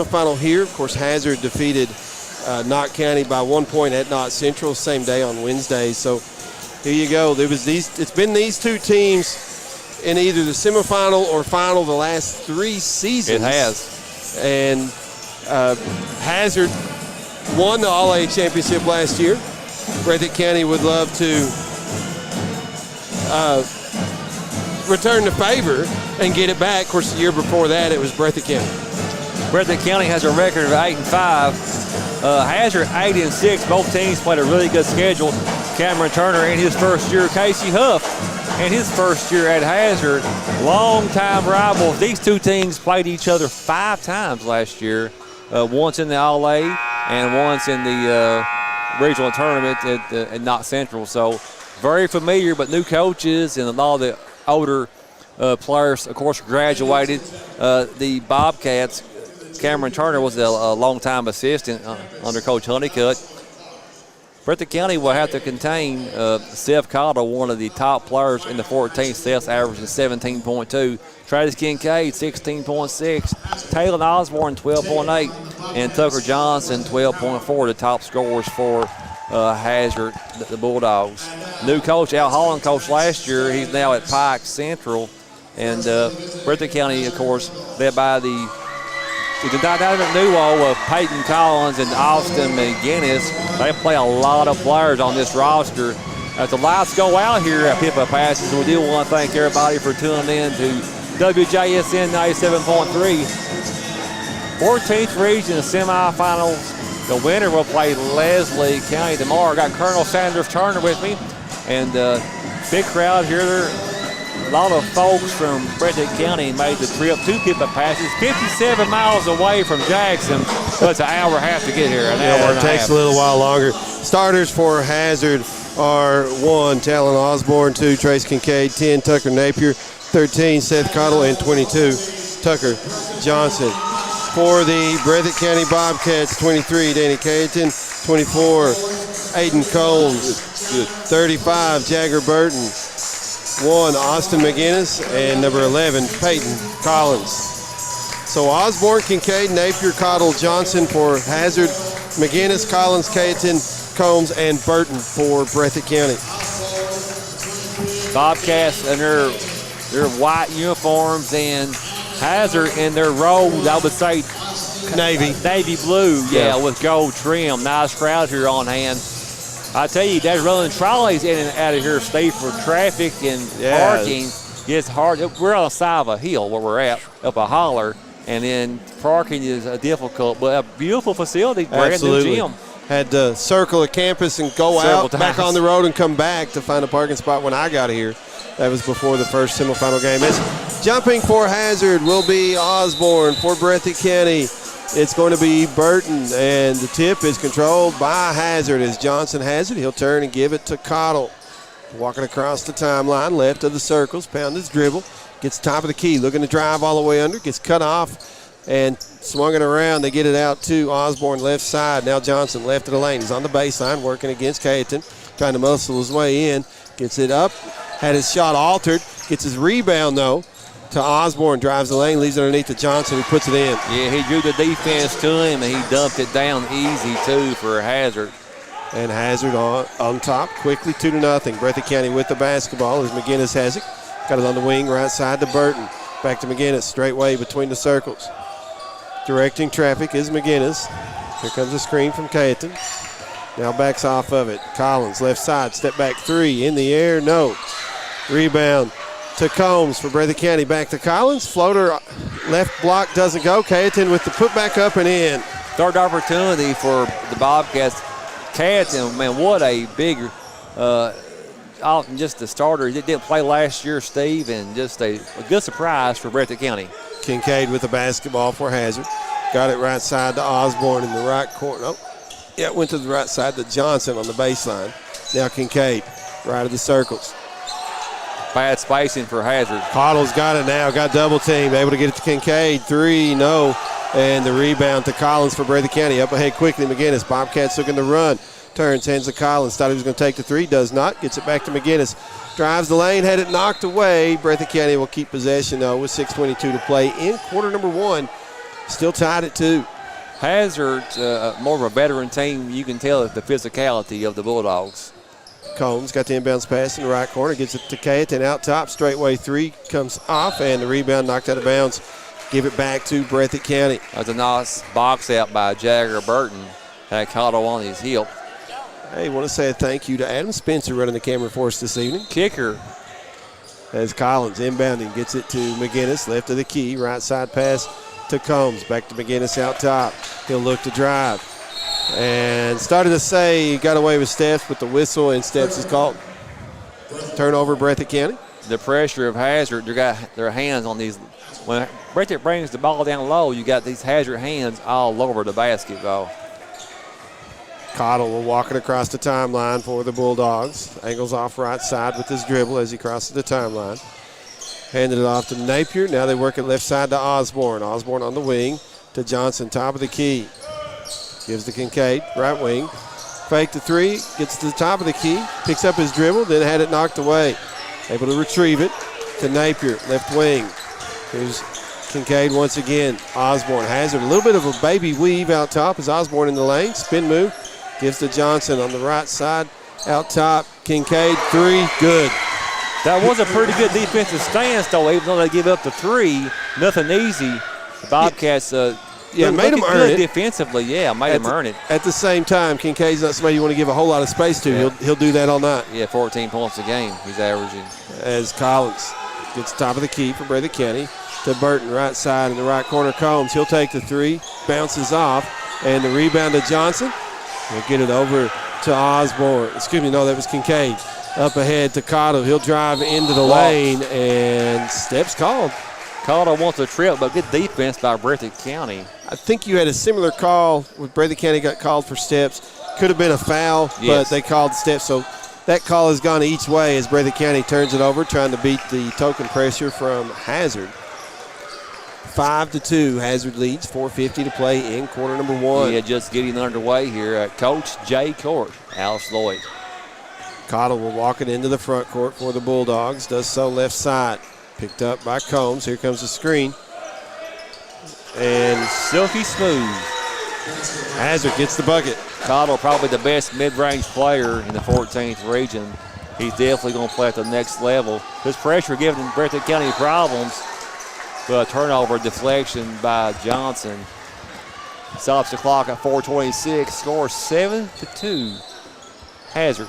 Final here. Of course, Hazard defeated Knott County by 1 point at Knott Central, same day on Wednesday. So here you go. It's been these two teams in either the semifinal or final the last 3 seasons. It has. And Hazard won the All A championship last year. Breathitt County would love to return the favor and get it back. Of course, the year before that, it was Breathitt County. Breathitt County has a record of 8-5. Hazard 8-6. Both teams played a really good schedule. Cameron Turner in his first year, Casey Huff in his first year at Hazard. Long-time rivals. These two teams played each other 5 times last year. Once in the All A and once in the regional tournament at Knott Central. So very familiar, but new coaches and a lot of the older players, of course, graduated. The Bobcats, Cameron Turner was a long-time assistant under Coach Honeycutt. Breathitt County will have to contain Seth Cottle, one of the top players in the 14th. Seth's averaging 17.2. Travis Kincaid, 16.6. Taylor Osborne, 12.8. And Tucker Johnson, 12.4, the top scorers for Hazard, the Bulldogs. New coach, Al Holland, coached last year. He's now at Pike Central. And Breathitt County, of course, led by the dynamic duo of Peyton Collins and Austin McGinnis. They play a lot of players on this roster. As the lights go out here at Pippa Passes, we do want to thank everybody for tuning in to WJSN 97.3. 14th region semifinals. The winner will play Leslie County tomorrow. I got Colonel Sanders Turner with me, and big crowd here. A lot of folks from Breathitt County made the trip to Pippa Passes, 57 miles away from Jackson. So it's an hour and a half to get here. It takes a little while longer. Starters for Hazard are 1, Talon Osborne, 2, Trace Kincaid, 10, Tucker Napier, 13, Seth Cottle, and 22, Tucker Johnson. For the Breathitt County Bobcats, 23, Danny Cayeton, 24, Aiden Coles, 35, Jagger Burton, 1, Austin McGinnis, and number 11, Peyton Collins. So Osborne, Kincaid, Napier, Cottle, Johnson for Hazard, McGinnis, Collins, Cayeton, Combs, and Burton for Breathitt County. Bobcats in their white uniforms, and Hazard in their robes, I would say navy blue, with gold trim. Nice crowd here on hand. I tell you, they're running trolleys in and out of here, Steve, for traffic and parking. It's hard. We're on the side of a hill where we're at, up a holler, and then parking is difficult. But a beautiful facility, brand new gym. Had to circle a campus and go out, back on the road and come back to find a parking spot when I got here. That was before the first semifinal game. Jumping for Hazard will be Osborne. For Breathitt County, it's going to be Burton, and the tip is controlled by Hazard. As Johnson has it, he'll turn and give it to Cottle. Walking across the timeline, left of the circles, pound his dribble, gets top of the key, looking to drive all the way under, gets cut off, and swung it around. They get it out to Osborne, left side. Now Johnson, left of the lane. He's on the baseline, working against Cayeton, trying to muscle his way in. Gets it up, had his shot altered, gets his rebound, though, to Osborne, drives the lane, leaves it underneath to Johnson, who puts it in. Yeah, he drew the defense to him, and he dumped it down easy, too, for Hazard. And Hazard on top, quickly 2-0. Breathitt County with the basketball as McGinnis has it. Got it on the wing, right side to Burton. Back to McGinnis, straight way between the circles. Directing traffic is McGinnis. Here comes a screen from Cayeton. Now backs off of it. Collins, left side, step back 3, in the air, no. Rebound to Combs for Breathitt County. Back to Collins. Floater, left block doesn't go. Cayeton with the putback up and in. Third opportunity for the Bobcats. Cayeton, man, what a bigger, just the starter. He didn't play last year, Steve, and just a good surprise for Breathitt County. Kincaid with the basketball for Hazard. Got it right side to Osborne in the right corner. Oh, yeah, it went to the right side to Johnson on the baseline. Now Kincaid, right of the circles. Bad spacing for Hazard. Cottle's got it now, got double teamed, able to get it to Kincaid. 3, no. And the rebound to Collins for Breathitt County. Up ahead quickly, McGinnis. Bobcats looking to run. Turns, hands to Collins. Thought he was going to take the 3, does not. Gets it back to McGinnis. Drives the lane, had it knocked away. Breathitt County will keep possession, though, with 6:22 to play in quarter number 1. Still tied at 2. Hazard, more of a veteran team. You can tell the physicality of the Bulldogs. Combs got the inbounds pass in the right corner, gets it to Cayetan out top, straightaway 3 comes off, and the rebound knocked out of bounds. Give it back to Breathitt County. That's a nice box out by Jagger Burton. Had Cotto on his hip. Hey, want to say a thank you to Adam Spencer running the camera for us this evening. Kicker. As Collins inbounding, gets it to McGinnis, left of the key, right side pass to Combs, back to McGinnis out top. He'll look to drive. And started to say he got away with Steps, but the whistle and Steps is called. Turnover, Breathitt County. The pressure of Hazard, they got their hands on these. When Breathitt brings the ball down low, you got these Hazard hands all over the basketball. Cottle will walk it across the timeline for the Bulldogs. Angles off right side with his dribble as he crosses the timeline. Handed it off to Napier. Now they work it left side to Osborne. Osborne on the wing to Johnson, top of the key. Gives to Kincaid, right wing. Fake the 3, gets to the top of the key, picks up his dribble, then had it knocked away. Able to retrieve it to Napier, left wing. Here's Kincaid once again. Osborne has it. A little bit of a baby weave out top as Osborne in the lane. Spin move. Gives to Johnson on the right side. Out top, Kincaid, 3, good. That was a pretty good defensive stance, though, even though they give up the 3. Nothing easy. The Bobcats made him earn it. Defensively, made him earn it. At the same time, Kincaid's not somebody you want to give a whole lot of space to. Yeah. He'll do that all night. Yeah, 14 points a game he's averaging. As Collins gets top of the key for Breathitt County to Burton, right side in the right corner. Combs, he'll take the 3, bounces off, and the rebound to Johnson. He'll get it over to Osborne. Excuse me, no, that was Kincaid. Up ahead to Cotto. He'll drive into the lane, and Steps called. Cotto wants a trip, but good defense by Breathitt County. I think you had a similar call when Breathitt County got called for Steps. Could have been a foul, but they called Steps. So that call has gone each way as Breathitt County turns it over, trying to beat the token pressure from Hazard. 5-2, Hazard leads, 4:50 to play in quarter number 1. Yeah, just getting underway here. Coach Jay Court, Alice Lloyd. Cottle will walk it into the front court for the Bulldogs. Does so left side. Picked up by Combs. Here comes the screen. And silky smooth. Hazard gets the bucket. Cottle probably the best mid-range player in the 14th region. He's definitely going to play at the next level. This pressure giving Breathitt County problems. But a turnover deflection by Johnson. Stops the clock at 4:26. Score 7-2. Hazard.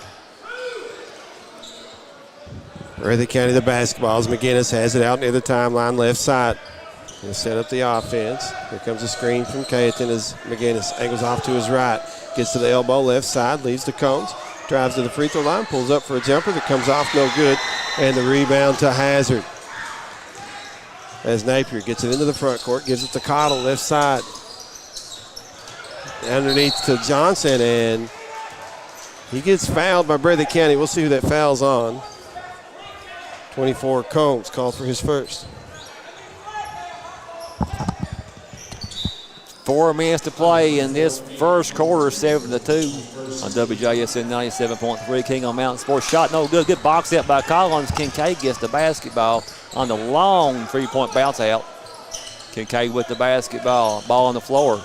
Breathitt County the basketballs. McGinnis has it out near the timeline left side. He'll set up the offense. Here comes a screen from Cayetan as McGinnis angles off to his right. Gets to the elbow left side. Leaves the Cones. Drives to the free throw line. Pulls up for a jumper that comes off no good. And the rebound to Hazard. As Napier gets it into the front court. Gives it to Cottle left side. Underneath to Johnson. And he gets fouled by Breathitt County. We'll see who that foul's on. 24, Combs, called for his first. 4 minutes to play in this first quarter, 7-2 on WJSN 97.3 King on Mountain Sports. Shot no good. Good box out by Collins. Kincaid gets the basketball on the long three-point bounce out. Kincaid with the basketball. Ball on the floor.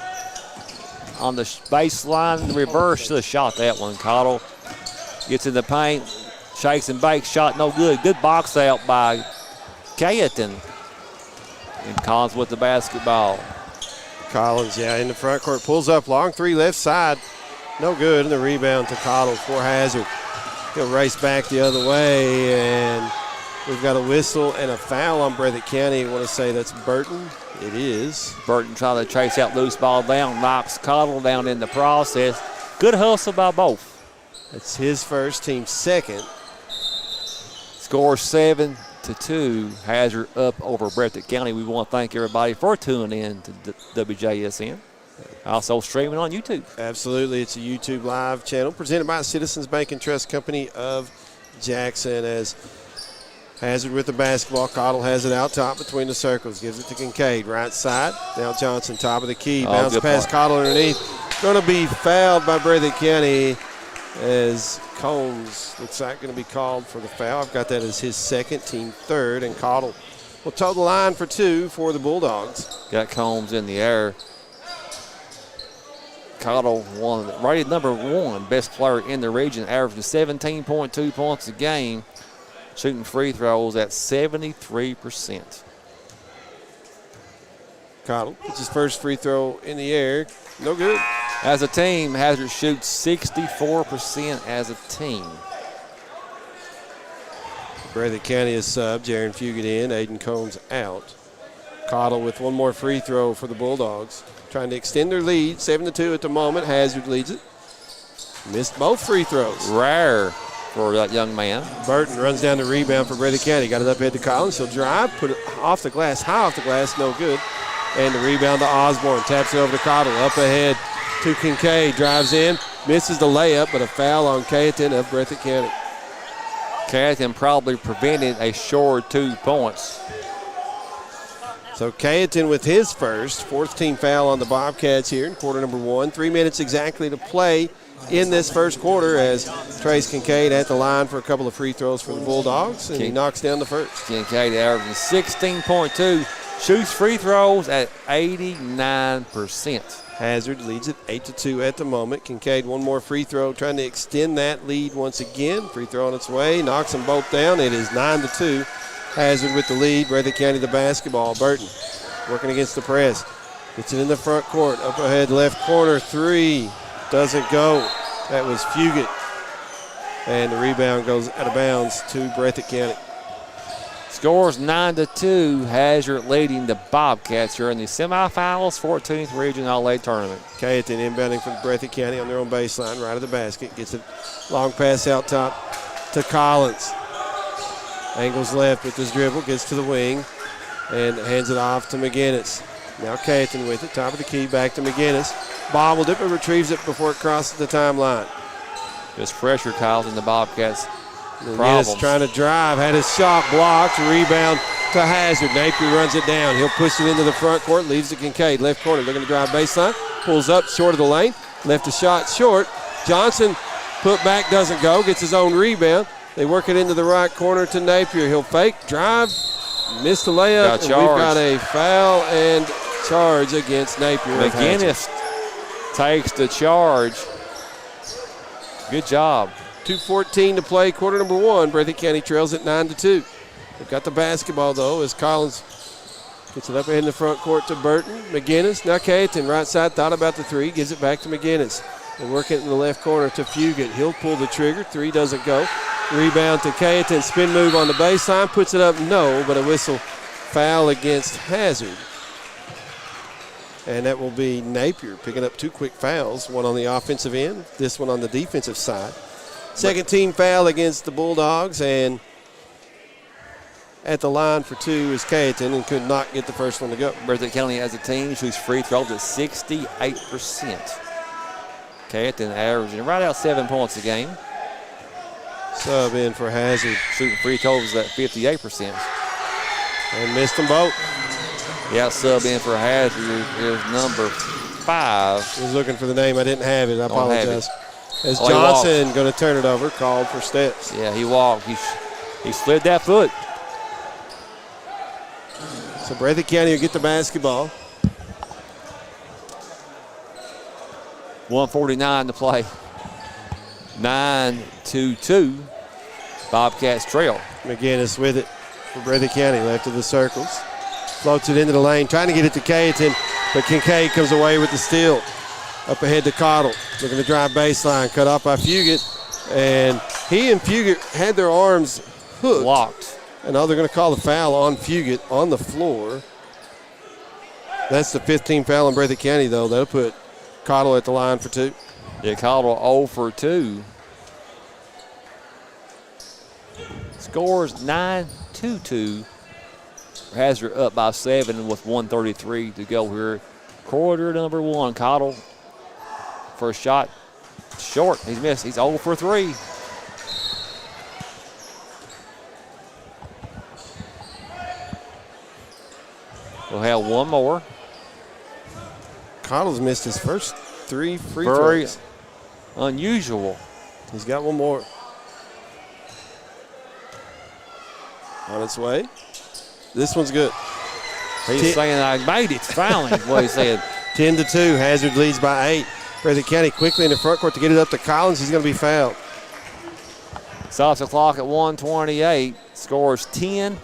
On the baseline, the reverse. Should have shot that one. Cottle gets in the paint. Shakes and bakes, shot no good. Good box out by Cayetan. And Collins with the basketball. Collins, in the front court. Pulls up, long 3 left side. No good. And the rebound to Cottle for Hazard. He'll race back the other way. And we've got a whistle and a foul on Breathitt County. I want to say that's Burton. It is. Burton trying to chase that loose ball down. Knocks Cottle down in the process. Good hustle by both. That's his first, team second. Score 7-2. Hazard up over Breathitt County. We want to thank everybody for tuning in to WJSN. Also streaming on YouTube. Absolutely. It's a YouTube live channel presented by Citizens Bank and Trust Company of Jackson. As Hazard with the basketball. Cottle has it out top between the circles. Gives it to Kincaid. Right side. Now Johnson, top of the key. Bounce past Cottle underneath. Going to be fouled by Breathitt County as Combs looks like going to be called for the foul. I've got that as his second, team third, and Cottle will toe the line for 2 for the Bulldogs. Got Combs in the air. Cottle rated number 1 best player in the region, averaging 17.2 points a game, shooting free throws at 73%. Cottle puts his first free throw in the air. No good. As a team, Hazard shoots 64% as a team. Breathitt County is sub. Jaron Fugit in. Aiden Combs out. Cottle with one more free throw for the Bulldogs. Trying to extend their lead. 7-2 at the moment. Hazard leads it. Missed both free throws. Rare for that young man. Burton runs down the rebound for Breathitt County. Got it up ahead to Collins. He'll drive, put it off the glass, high off the glass, no good. And the rebound to Osborne. Taps it over to Cottle. Up ahead to Kincaid. Drives in. Misses the layup, but a foul on Cayetan of Breathitt County. Cayetan probably prevented a short 2 points. So Cayetan with his first, 4th team foul on the Bobcats here in quarter number 1. 3 minutes exactly to play in this first quarter as Trace Kincaid at the line for a couple of free throws for the Bulldogs, and he knocks down the first. Kincaid averaging 16.2, shoots free throws at 89%. Hazard leads it 8-2 at the moment. Kincaid one more free throw, trying to extend that lead once again. Free throw on its way, knocks them both down. It is 9-2. Hazard with the lead. Breathitt County the basketball. Burton working against the press. Gets it in the front court. Up ahead, left corner, 3. Doesn't go. That was Fugit. And the rebound goes out of bounds to Breathitt County. Scores 9-2. Hazard leading the Bobcats here in the semifinals, 14th Region All A tournament. Cayetan inbounding from Breathitt County on their own baseline, right of the basket. Gets a long pass out top to Collins. Angles left with his dribble, gets to the wing, and hands it off to McGinnis. Now Cayetan with it, top of the key, back to McGinnis. Bobbled it, but retrieves it before it crosses the timeline. Just pressure causing the Bobcats McGinnis problems. trying to drive, had his shot blocked, rebound to Hazard. Napier runs it down. He'll push it into the front court, leaves it Kincaid. Left corner, looking to drive baseline, pulls up short of the lane, left a shot short. Johnson put back, doesn't go, gets his own rebound. They work it into the right corner to Napier. He'll fake, drive, missed the layup, and we've got a foul and charge against Napier. McGinnis takes the charge. Good job. 2:14 to play, quarter number 1. Breathitt County trails at 9-2. They've got the basketball, though, as Collins gets it up ahead in the front court to Burton. McGinnis, now Cayetan, right side, thought about the 3, gives it back to McGinnis. They work it in the left corner to Fugit. He'll pull the trigger, 3 doesn't go. Rebound to Cayetan, spin move on the baseline, puts it up, no, but a whistle foul against Hazard. And that will be Napier picking up 2 quick fouls, one on the offensive end, this one on the defensive side. Second team foul against the Bulldogs, and at the line for 2 is Cayetan, and could not get the first one to go. Breathitt County as a team shoots free throws at 68%. Cayetan averaging right out 7 points a game. Sub in for Hazard. Shooting free throws at 58%. And missed them both. Yeah, sub in for Hazard is number 5. I was looking for the name. I didn't have it. I apologize. As Oh, Johnson going to turn it over, called for steps. Yeah, he walked. He slid that foot. So Breathitt County will get the basketball. 1:49 to play. 9-2. Bobcats trail. McGinnis with it for Breathitt County, left of the circles. Floats it into the lane, trying to get it to Cayetan, but Kincaid comes away with the steal. Up ahead to Cottle, looking to drive baseline, cut off by Fugit. And he and Fugit had their arms hooked. Locked. And now they're going to call the foul on Fugit on the floor. That's the 5th team foul in Breathitt County, though. That'll put Cottle at the line for 2. Yeah, Cottle 0 for 2. Scores 9-2. Hazard up by 7 with 1:33 to go here. Quarter number 1. Cottle first shot short. He's missed. He's 0 for 3. We'll have one more. Cottle's missed his first 3 free Very throws. unusual. He's got one more. On its way. This one's good. He's saying, I made it, finally, what he said. 10-2, Hazard leads by 8. Breathitt County quickly in the front court to get it up to Collins. He's going to be fouled. Stops the clock at 1:28. Scores 10-2.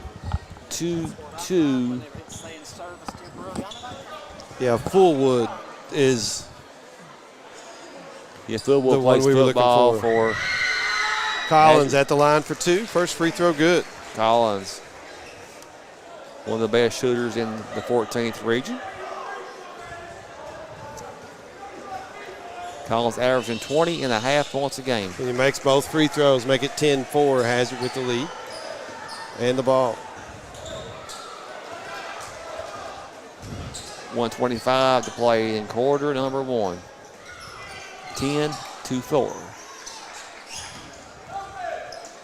Yeah, Fullwood is Fullwood the one plays we were football looking for Collins at the line for 2. First free throw good. Collins. One of the best shooters in the 14th region. Collins averaging 20.5 points a game. And he makes both free throws, make it 10-4. Hazard with the lead and the ball. 1:25 to play in quarter number 1. 10-4.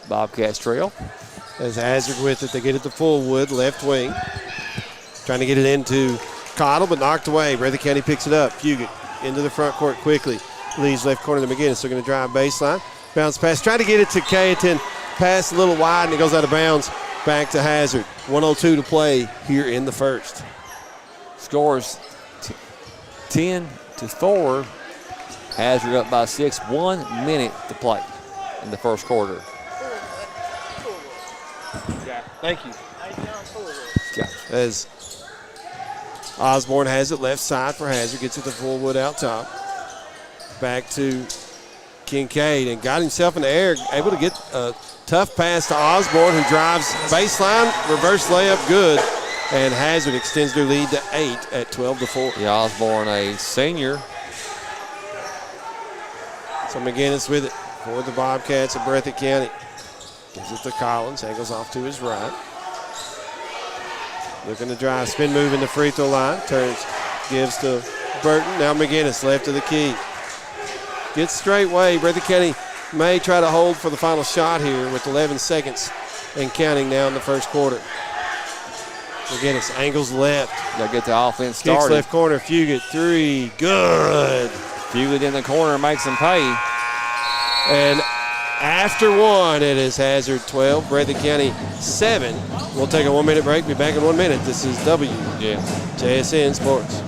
Bobcats trail. As Hazard with it, they get it to Fullwood, left wing. Trying to get it into Cottle, but knocked away. Breathitt County picks it up. Fugit into the front court quickly. Leads left corner to McGinnis. They're going to drive baseline. Bounce pass. Trying to get it to Cayetan. Pass a little wide, and it goes out of bounds. Back to Hazard. 1:02 to play here in the first. Scores 10-4. Hazard up by 6. 1 minute to play in the first quarter. Thank you. As Osborne has it left side for Hazard. Gets it to Fullwood out top. Back to Kincaid and got himself in the air. Able to get a tough pass to Osborne, who drives baseline. Reverse layup good. And Hazard extends their lead to 8 at 12-4. Yeah, Osborne, a senior. So McGinnis with it for the Bobcats of Breathitt County. Gives it to Collins, angles off to his right. Looking to drive, spin move in the free throw line. Turns, gives to Burton. Now McGinnis left of the key. Gets straight way. Breathitt County may try to hold for the final shot here with 11 seconds and counting now in the first quarter. McGinnis angles left. They'll get the offense started. Kicks left corner. Fugit, 3. Good. Fugit in the corner makes them pay. And after 1, it is Hazard 12, Breathitt County 7. We'll take a 1-minute break. Be back in 1 minute. This is WJSN Sports.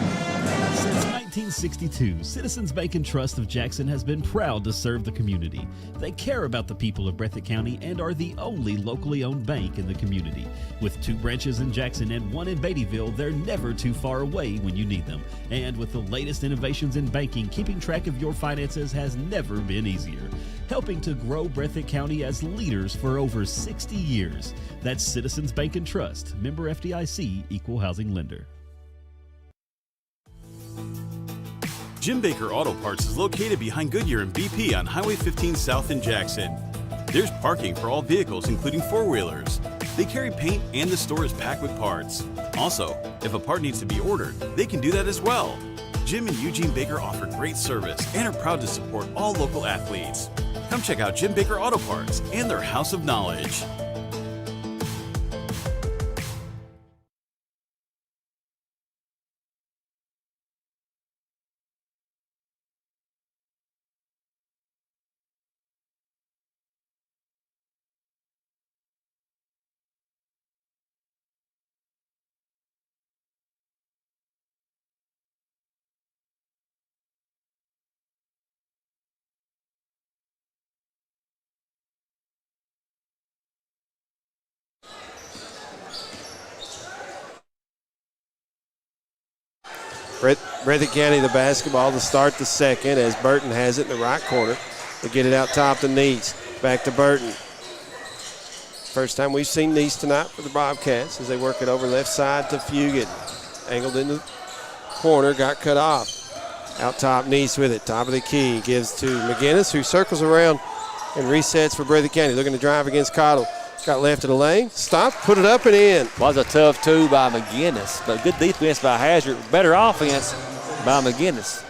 Since 1962, Citizens Bank and Trust of Jackson has been proud to serve the community. They care about the people of Breathitt County and are the only locally owned bank in the community. With 2 branches in Jackson and 1 in Beattyville, they're never too far away when you need them. And with the latest innovations in banking, keeping track of your finances has never been easier. Helping to grow Breathitt County as leaders for over 60 years. That's Citizens Bank and Trust, member FDIC, equal housing lender. Jim Baker Auto Parts is located behind Goodyear and BP on Highway 15 South in Jackson. There's parking for all vehicles, including 4-wheelers. They carry paint and the store is packed with parts. Also, if a part needs to be ordered, they can do that as well. Jim and Eugene Baker offer great service and are proud to support all local athletes. Come check out Jim Baker Auto Parts and their House of Knowledge. Breathitt County, the basketball to start the second as Burton has it in the right corner. They get it out top to Neese. Back to Burton. First time we've seen Neese tonight for the Bobcats as they work it over left side to Fugit. Angled in the corner, got cut off. Out top, Neese with it. Top of the key, gives to McGinnis, who circles around and resets for Breathitt County. Looking to drive against Cottle. Got left of the lane, stopped, put it up and in. Was a tough 2 by McGinnis, but good defense by Hazard. Better offense by McGinnis.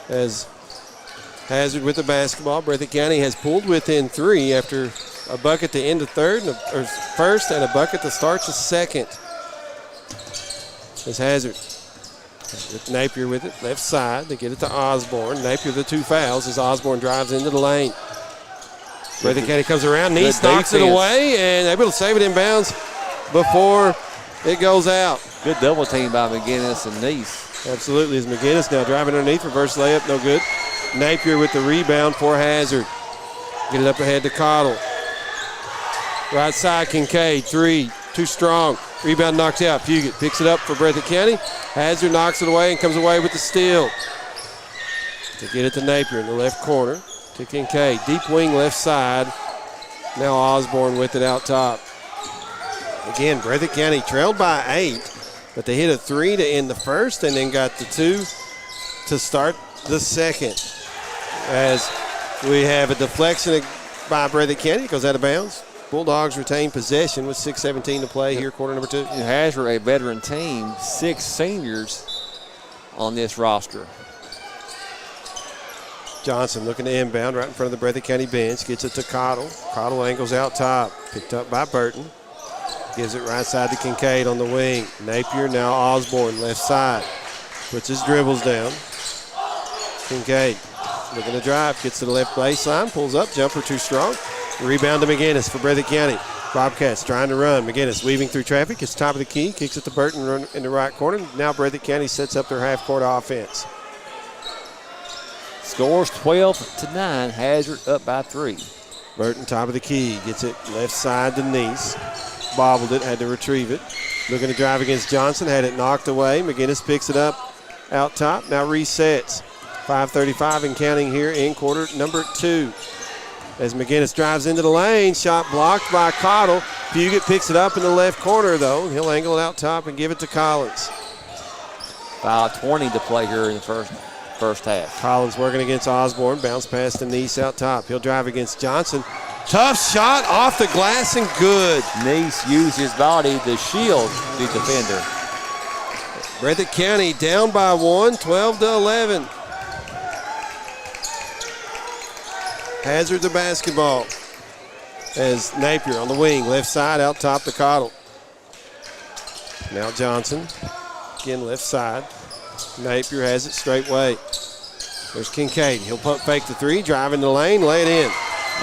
As Hazard with the basketball, Breathitt County has pulled within 3 after a bucket to end the first and a bucket to start the second. As Hazard with Napier with it, left side. They get it to Osborne. Napier the 2 fouls as Osborne drives into the lane. Breathitt County comes around. Neese Good knocks it defense. away and able to save it in bounds before it goes out. Good double team by McGinnis and Neese. Absolutely. As McGinnis now driving underneath. Reverse layup. No good. Napier with the rebound for Hazard. Get it up ahead to Cottle. Right side, Kincaid. 3. Too strong. Rebound knocked out. Fugit picks it up for Breathitt County. Hazard knocks it away and comes away with the steal. To get it to Napier in the left corner. To Kincaid. Deep wing left side. Now Osborne with it out top. Again, Breathitt County trailed by 8, but they hit a 3 to end the first and then got the 2 to start the second. As we have a deflection by Breathitt County. It goes out of bounds. Bulldogs retain possession with 6:17 to play here, quarter number 2. Hazard, a veteran team, 6 seniors on this roster. Johnson looking to inbound right in front of the Breathitt County bench. Gets it to Cottle. Cottle angles out top. Picked up by Burton. Gives it right side to Kincaid on the wing. Napier, now Osborne, left side. Puts his dribbles down. Kincaid looking to drive. Gets to the left baseline. Pulls up. Jumper too strong. Rebound to McGinnis for Breathitt County. Bobcats trying to run. McGinnis weaving through traffic. Gets top of the key. Kicks it to Burton run in the right corner. Now Breathitt County sets up their half-court offense. Scores 12-9. Hazard up by 3. Burton top of the key. Gets it left side to Neese. Bobbled it. Had to retrieve it. Looking to drive against Johnson. Had it knocked away. McGinnis picks it up out top. Now resets. 5:35 and counting here in quarter number 2. As McGinnis drives into the lane. Shot blocked by Cottle. Fugit picks it up in the left corner, though. He'll angle it out top and give it to Collins. 5:20 to play here in the first half. Collins working against Osborne. Bounce pass to Neese out top. He'll drive against Johnson. Tough shot off the glass and good. Neese used his body to shield the defender. Breathitt County down by 1, 12-11. Hazard the basketball. As Napier on the wing, left side, out top to Cottle. Now Johnson, again left side. Napier has it straight way. There's Kincaid. He'll pump fake the 3, drive in the lane, lay it in.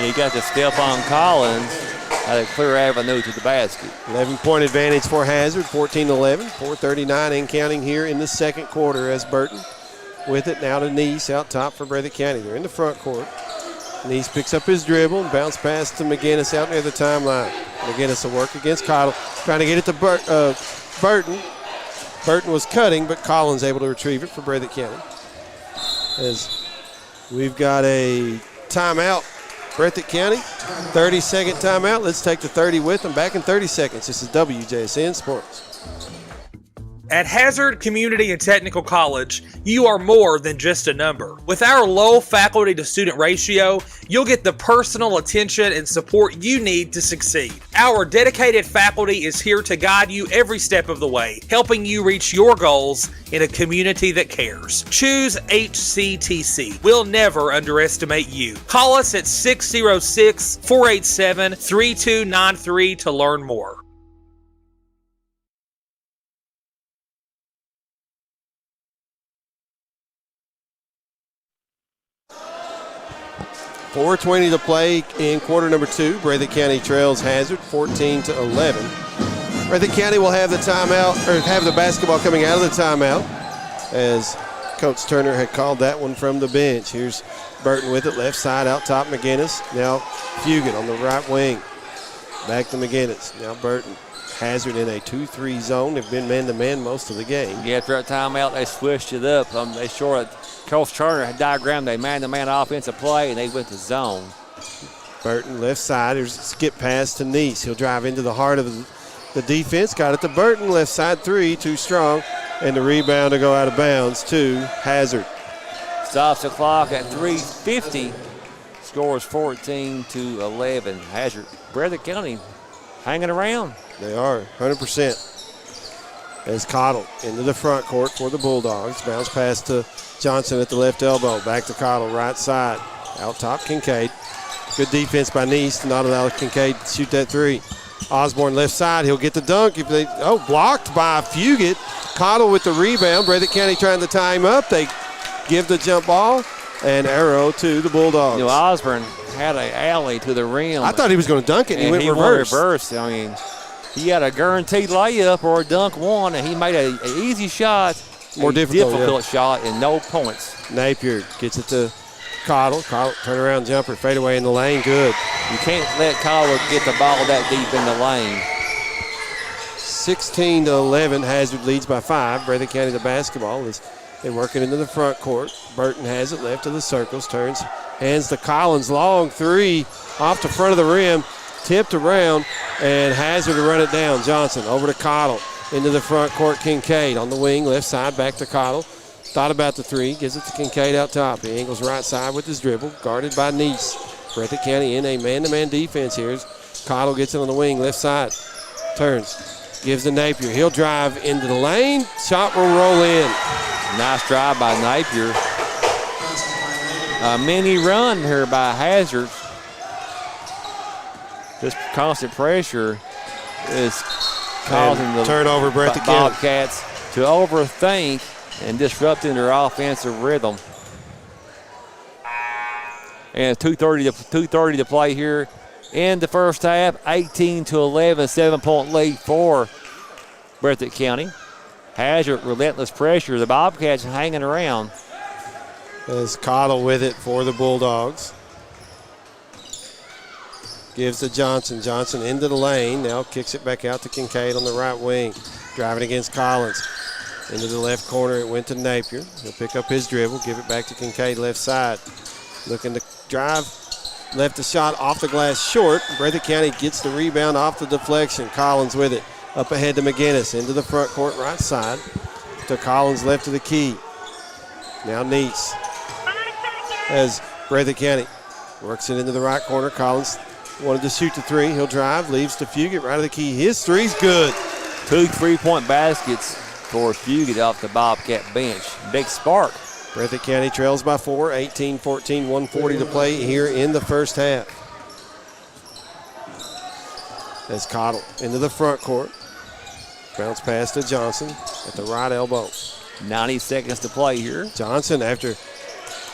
You got to step on Collins, had a clear avenue to the basket. 11-point advantage for Hazard, 14-11. 4:39 and counting here in the second quarter as Burton with it now to Neese out top for Breathitt County. They're in the front court. Neese picks up his dribble and bounce pass to McGinnis out near the timeline. McGinnis will work against Cottle, trying to get it to Burton. Burton was cutting, but Collins able to retrieve it for Breathitt County. As we've got a timeout, Breathitt County, 30-second timeout. Let's take the 30 with them. Back in 30 seconds. This is WJSN Sports. At Hazard Community and Technical College, you are more than just a number. With our low faculty to student ratio, you'll get the personal attention and support you need to succeed. Our dedicated faculty is here to guide you every step of the way, helping you reach your goals in a community that cares. Choose HCTC. We'll never underestimate you. Call us at 606-487-3293 to learn more. 4:20 to play in quarter number 2. Breathitt County trails Hazard 14-11. Breathitt County will have the timeout, or have the basketball coming out of the timeout, as Coach Turner had called that one from the bench. Here's Burton with it, left side, out top McGinnis. Now Fugit on the right wing. Back to McGinnis. Now Burton. Hazard in a 2-3 zone. They've been man-to-man most of the game. Yeah, after that timeout, they switched it up. They short. Coach Turner had diagrammed a man-to-man offensive play, and they went to zone. Burton left side. There's a skip pass to Neese. He'll drive into the heart of the defense. Got it to Burton. Left side 3, too strong. And the rebound to go out of bounds to Hazard. Stops the clock at 3:50. Scores 14-11. Hazard. Breathitt County hanging around. They are, 100%. As Cottle into the front court for the Bulldogs. Bounce pass to Johnson at the left elbow. Back to Cottle, right side. Out top, Kincaid. Good defense by Neese to not allow Kincaid to shoot that 3. Osborne left side. He'll get the dunk. Blocked by Fugit. Cottle with the rebound. Breathitt County trying to tie him up. They give the jump ball and arrow to the Bulldogs. Osborne had an alley to the rim. I thought he was going to dunk it, and he went reverse. I mean, he had a guaranteed layup or a dunk one, and he made an easy shot, more difficult shot, and no points. Napier gets it to Cottle. Cottle, turnaround jumper, fade away in the lane, good. You can't let Cottle get the ball that deep in the lane. 16-11, Hazard leads by 5. Breathitt County the basketball as they work it into the front court. Burton has it left of the circles, turns, hands to Collins, long three off the front of the rim, tipped around, and Hazard to run it down. Johnson over to Cottle, into the front court. Kincaid on the wing, left side, back to Cottle. Thought about the three, gives it to Kincaid out top. He angles right side with his dribble, guarded by Neese. Breathitt County in a man-to-man defense here. Cottle gets it on the wing, left side, turns, gives to Napier. He'll drive into the lane, shot will roll in. Nice drive by Napier. A mini run here by Hazard. This constant pressure is causing the turnover Breathitt Bobcats to overthink and disrupting their offensive rhythm. And 2:30 to play here in the first half. 18-11, 7-point lead for Breathitt County. Hazard, relentless pressure. The Bobcats hanging around. As Cottle with it for the Bulldogs. Gives to Johnson. Johnson into the lane. Now kicks it back out to Kincaid on the right wing. Driving against Collins. Into the left corner, it went to Napier. He'll pick up his dribble, give it back to Kincaid left side. Looking to drive. Left the shot off the glass short. Breathitt County gets the rebound off the deflection. Collins with it. Up ahead to McGinnis. Into the front court right side. To Collins left of the key. Now Neese. As Breathitt County works it into the right corner. Collins wanted to shoot the three. He'll drive. Leaves to Fugit right of the key. His three's good. 2 3-point baskets for Fugit off the Bobcat bench. Big spark. Breathitt County trails by 4, 18-14, 140 to play here in the first half. As Cottle into the front court. Bounce pass to Johnson at the right elbow. 90 seconds to play here. Johnson, after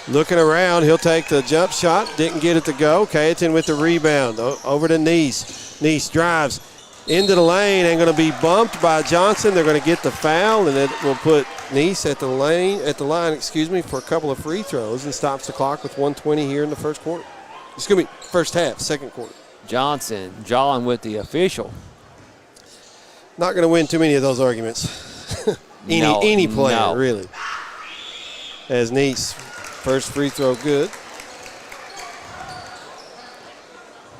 looking around, he'll take the jump shot. Didn't get it to go. Cayetan with the rebound. Over to Neese. Neese drives into the lane and going to be bumped by Johnson. They're going to get the foul, and it will put Neese at the line, for a couple of free throws and stops the clock with 1:20 here in the first quarter. First half, second quarter. Johnson jawing with the official. Not going to win too many of those arguments. Any player, really. As Neese, first free throw good.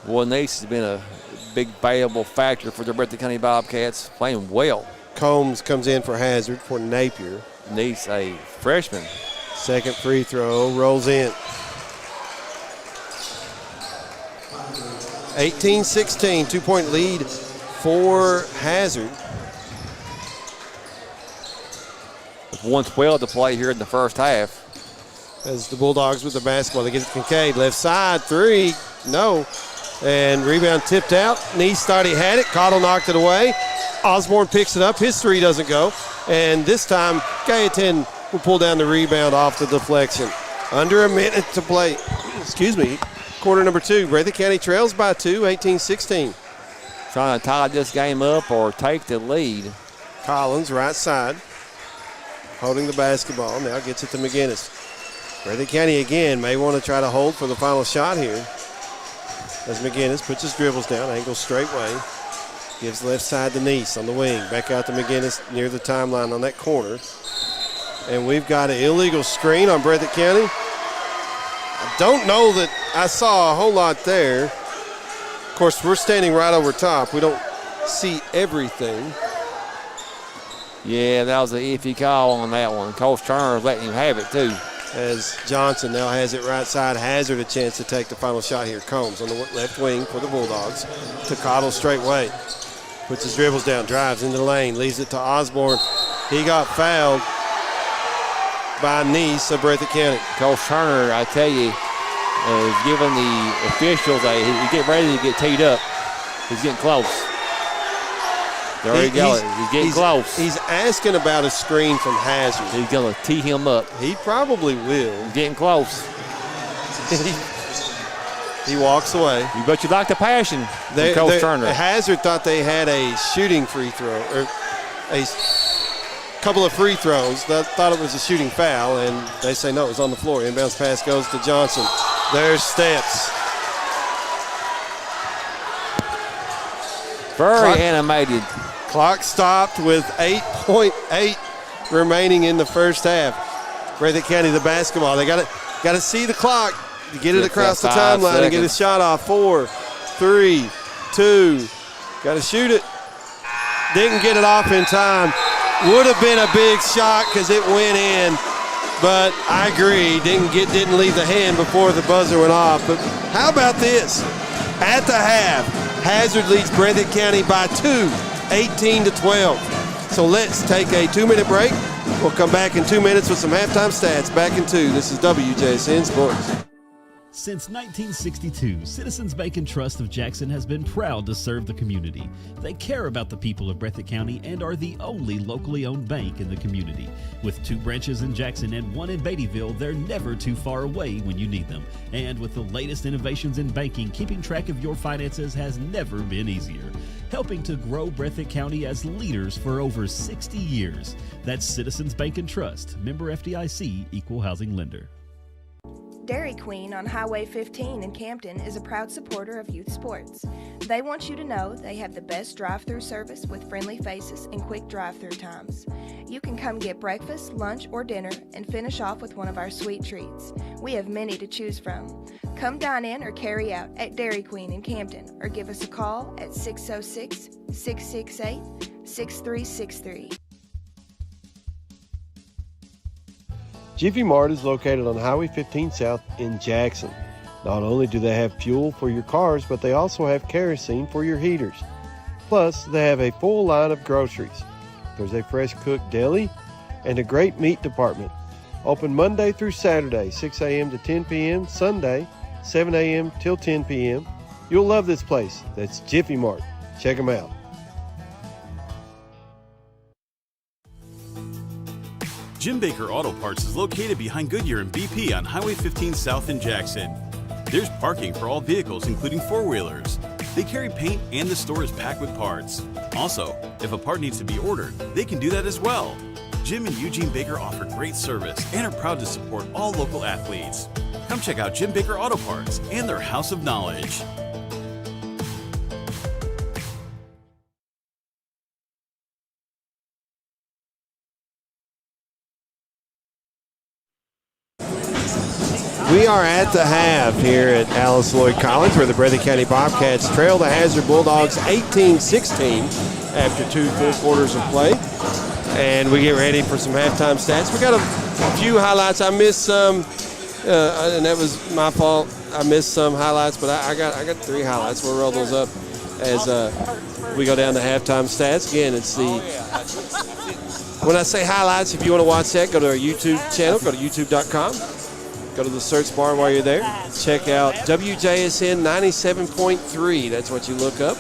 Well, Neese has been a big valuable factor for the Breathitt County Bobcats, playing well. Combs comes in for Hazard for Napier. Neese, a freshman. Second free throw rolls in. 18-16, 2-point lead for Hazard. 1:12 to play here in the first half. As the Bulldogs with the basketball, they get to Kincaid. Left side, three, no. And rebound tipped out. Neese thought he had it. Cottle knocked it away. Osborne picks it up. His three doesn't go. And this time, Cayetan will pull down the rebound off the deflection. Under a minute to play. Quarter number 2. Breathitt County trails by 2, 18-16. Trying to tie this game up or take the lead. Collins, right side, holding the basketball. Now gets it to McGinnis. Breathitt County again may want to try to hold for the final shot here. As McGinnis puts his dribbles down, angles straight way. Gives left side to Neese on the wing. Back out to McGinnis near the timeline on that corner. And we've got an illegal screen on Breathitt County. I don't know that I saw a whole lot there. Of course, we're standing right over top. We don't see everything. Yeah, that was an iffy call on that one. Coach Turner letting him have it, too. As Johnson now has it right side. Hazard a chance to take the final shot here. Combs on the left wing for the Bulldogs. To Cottle straight way. Puts his dribbles down, drives into the lane, leaves it to Osborne. He got fouled by Neese of Breathitt County. Coach Turner, I tell you, is giving the officials he's getting ready to get teed up. He's getting close. There he goes. He's getting close. He's asking about a screen from Hazard. He's going to tee him up. He probably will. He's getting close. He walks away. You bet you like the passion from Coach Turner. Hazard thought they had a shooting free throw, or a couple of free throws. That thought it was a shooting foul, and they say no, it was on the floor. Inbounds pass goes to Johnson. There's steps. Very animated. Clock stopped with 8.8 remaining in the first half. Breathitt County, the basketball. They got to see the clock to get it across the timeline and get a shot off. 4, 3, 2. Got to shoot it. Didn't get it off in time. Would have been a big shot because it went in, but I agree. Didn't leave the hand before the buzzer went off. But how about this? At the half, Hazard leads Breathitt County by 2, 18-12. So let's take a 2-minute break. We'll come back in 2 minutes with some halftime stats. Back in 2. This is WJSN Sports. Since 1962, Citizens Bank and Trust of Jackson has been proud to serve the community. They care about the people of Breathitt County and are the only locally owned bank in the community. With 2 branches in Jackson and 1 in Beattyville, they're never too far away when you need them. And with the latest innovations in banking, keeping track of your finances has never been easier. Helping to grow Breathitt County as leaders for over 60 years. That's Citizens Bank and Trust, member FDIC, equal housing lender. Dairy Queen on Highway 15 in Campton is a proud supporter of youth sports. They want you to know they have the best drive-through service with friendly faces and quick drive-through times. You can come get breakfast, lunch, or dinner and finish off with one of our sweet treats. We have many to choose from. Come dine in or carry out at Dairy Queen in Campton or give us a call at 606-668-6363. Jiffy Mart is located on Highway 15 South in Jackson. Not only do they have fuel for your cars, but they also have kerosene for your heaters. Plus, they have a full line of groceries. There's a fresh cooked deli and a great meat department. Open Monday through Saturday, 6 a.m. to 10 p.m., Sunday, 7 a.m. till 10 p.m. You'll love this place. That's Jiffy Mart. Check them out. Jim Baker Auto Parts is located behind Goodyear and BP on Highway 15 South in Jackson. There's parking for all vehicles, including four-wheelers. They carry paint and the store is packed with parts. Also, if a part needs to be ordered, they can do that as well. Jim and Eugene Baker offer great service and are proud to support all local athletes. Come check out Jim Baker Auto Parts and their House of Knowledge. We are at the half here at Alice Lloyd College, where the Breathitt County Bobcats trail the Hazard Bulldogs 18-16 after 2 full quarters of play. And we get ready for some halftime stats. We got a few highlights. I missed some, and that was my fault. I missed some highlights, but I got 3 highlights. We'll roll those up as we go down to halftime stats. Again, it's the when I say highlights, if you want to watch that, go to our YouTube channel. Go to youtube.com. Go to the search bar while you're there. Check out WJSN 97.3. That's what you look up.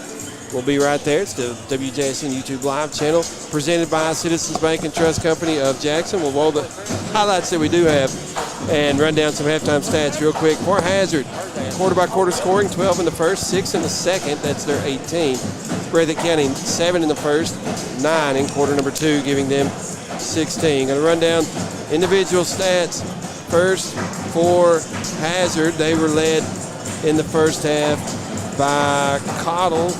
We'll be right there. It's the WJSN YouTube Live channel presented by Citizens Bank and Trust Company of Jackson. We'll roll the highlights that we do have and run down some halftime stats real quick. For Hazard, quarter-by-quarter scoring, 12 in the first, 6 in the second. That's their 18. Breathitt County, 7 in the first, 9 in quarter number 2, giving them 16. Going to run down individual stats. First, for Hazard, they were led in the first half by Cottle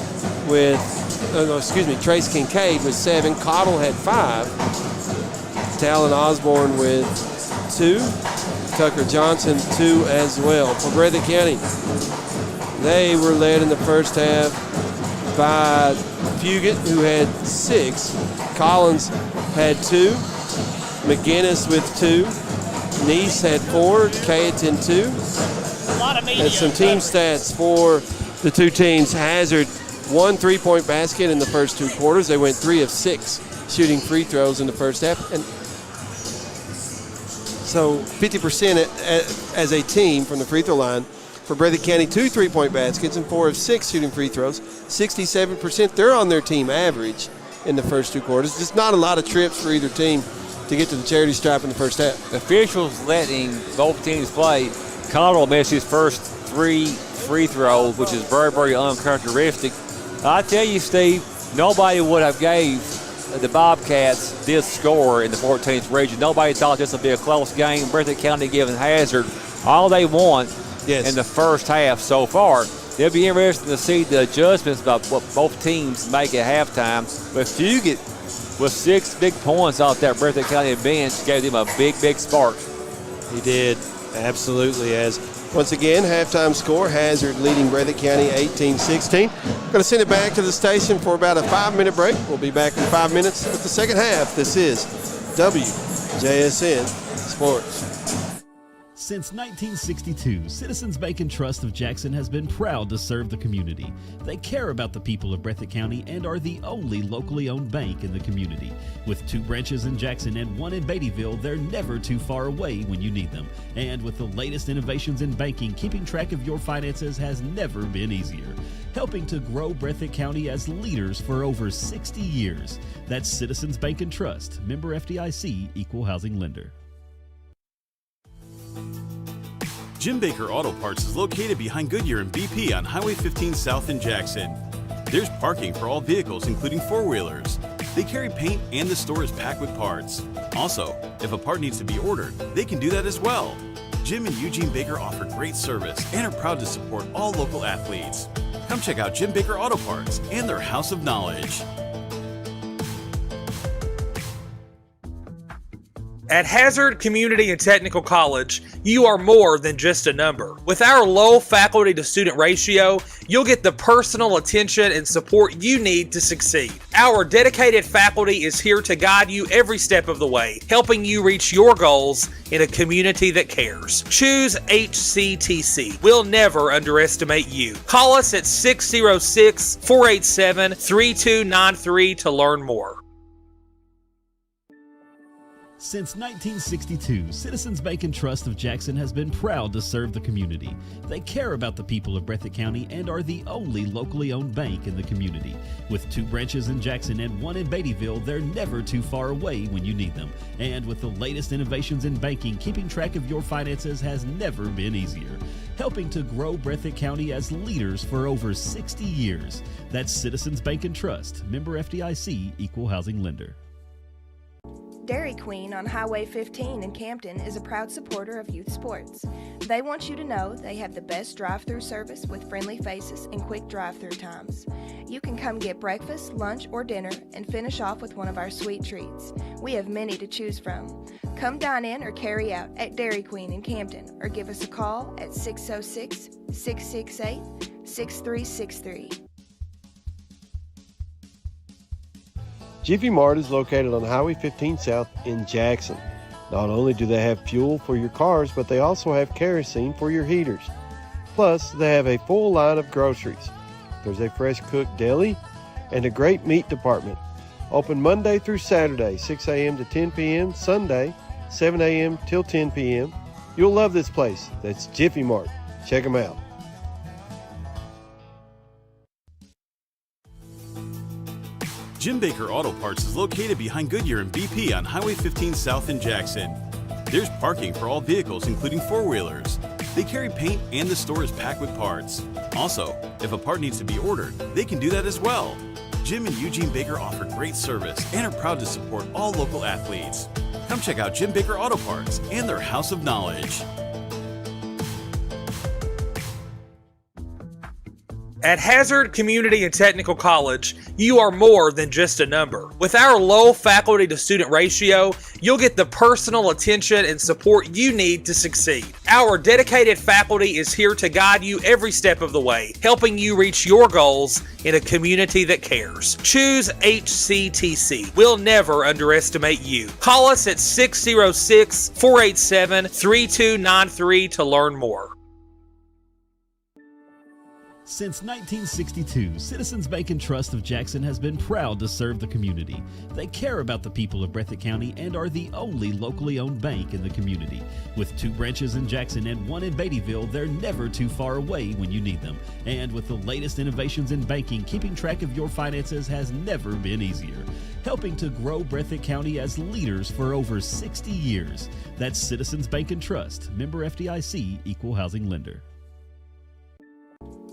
with, Trace Kincaid with 7. Cottle had 5. Talon Osborne with 2. Tucker Johnson, 2 as well. For Breathitt County, they were led in the first half by Fugit, who had 6. Collins had 2. McGinnis with 2. Neese had 4, Cayetan 2. And some team stats for the 2 teams. Hazard, 1 3-point basket in the first 2 quarters. They went 3 of 6 shooting free throws in the first half. And so 50% as a team from the free throw line. For Breathitt County, 2 3-point baskets and 4 of 6 shooting free throws. 67%. They're on their team average in the first 2 quarters. Just not a lot of trips for either team to get to the charity stripe in the first half. Officials letting both teams play. Cottle missed his first 3 free throws, which is very, very uncharacteristic. I tell you, Steve, nobody would have gave the Bobcats this score in the 14th region. Nobody thought this would be a close game. Breathitt County giving Hazard all they want in the first half so far. It'll be interesting to see the adjustments about what both teams make at halftime. But Fugit, with 6 big points off that Breathitt County bench, gave them a big, big spark. He did, absolutely. As once again, halftime score, Hazard leading Breathitt County 18-16. Going to send it back to the station for about a 5-minute break. We'll be back in 5 minutes with the second half. This is WJSN Sports. Since 1962, Citizens Bank and Trust of Jackson has been proud to serve the community. They care about the people of Breathitt County and are the only locally owned bank in the community. With 2 branches in Jackson and 1 in Beattyville, they're never too far away when you need them. And with the latest innovations in banking, keeping track of your finances has never been easier. Helping to grow Breathitt County as leaders for over 60 years. That's Citizens Bank and Trust, member FDIC, equal housing lender. Jim Baker Auto Parts is located behind Goodyear and BP on Highway 15 South in Jackson. There's parking for all vehicles, including 4-wheelers. They carry paint and the store is packed with parts. Also, if a part needs to be ordered, they can do that as well. Jim and Eugene Baker offer great service and are proud to support all local athletes. Come check out Jim Baker Auto Parts and their House of Knowledge. At Hazard Community and Technical College, you are more than just a number. With our low faculty to student ratio, you'll get the personal attention and support you need to succeed. Our dedicated faculty is here to guide you every step of the way, helping you reach your goals in a community that cares. Choose HCTC. We'll never underestimate you. Call us at 606-487-3293 to learn more. Since 1962, Citizens Bank and Trust of Jackson has been proud to serve the community. They care about the people of Breathitt County and are the only locally owned bank in the community. With 2 branches in Jackson and 1 in Beattyville, they're never too far away when you need them. And with the latest innovations in banking, keeping track of your finances has never been easier. Helping to grow Breathitt County as leaders for over 60 years. That's Citizens Bank and Trust, member FDIC, equal housing lender. Dairy Queen on Highway 15 in Campton is a proud supporter of youth sports. They want you to know they have the best drive-through service with friendly faces and quick drive-through times. You can come get breakfast, lunch, or dinner and finish off with one of our sweet treats. We have many to choose from. Come dine in or carry out at Dairy Queen in Campton or give us a call at 606-668-6363. Jiffy Mart is located on Highway 15 South in Jackson. Not only do they have fuel for your cars, but they also have kerosene for your heaters. Plus, they have a full line of groceries. There's a fresh cooked deli and a great meat department. Open Monday through Saturday, 6 a.m. to 10 p.m., Sunday, 7 a.m. till 10 p.m. You'll love this place. That's Jiffy Mart. Check them out. Jim Baker Auto Parts is located behind Goodyear and BP on Highway 15 South in Jackson. There's parking for all vehicles, including 4-wheelers. They carry paint and the store is packed with parts. Also, if a part needs to be ordered, they can do that as well. Jim and Eugene Baker offer great service and are proud to support all local athletes. Come check out Jim Baker Auto Parts and their House of Knowledge. At Hazard Community and Technical College, you are more than just a number. With our low faculty to student ratio, you'll get the personal attention and support you need to succeed. Our dedicated faculty is here to guide you every step of the way, helping you reach your goals in a community that cares. Choose HCTC. We'll never underestimate you. Call us at 606-487-3293 to learn more. Since 1962, Citizens Bank and Trust of Jackson has been proud to serve the community. They care about the people of Breathitt County and are the only locally owned bank in the community. With 2 branches in Jackson and 1 in Beattyville, they're never too far away when you need them. And with the latest innovations in banking, keeping track of your finances has never been easier. Helping to grow Breathitt County as leaders for over 60 years. That's Citizens Bank and Trust, member FDIC, equal housing lender.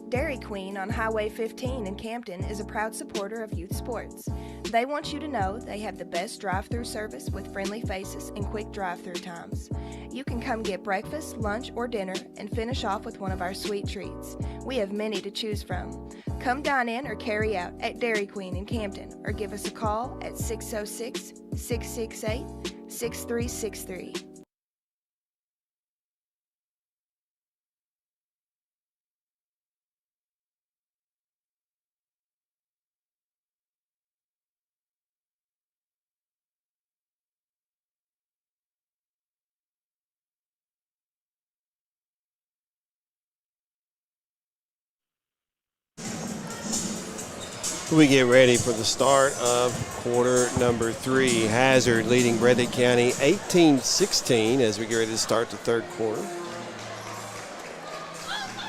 Dairy Queen on Highway 15 in Campton is a proud supporter of youth sports. They want you to know they have the best drive-through service with friendly faces and quick drive-through times. You can come get breakfast, lunch, or dinner and finish off with one of our sweet treats. We have many to choose from. Come dine in or carry out at Dairy Queen in Campton or give us a call at 606-668-6363. We get ready for the start of quarter number 3. Hazard leading Breathitt County 18-16 as we get ready to start the third quarter.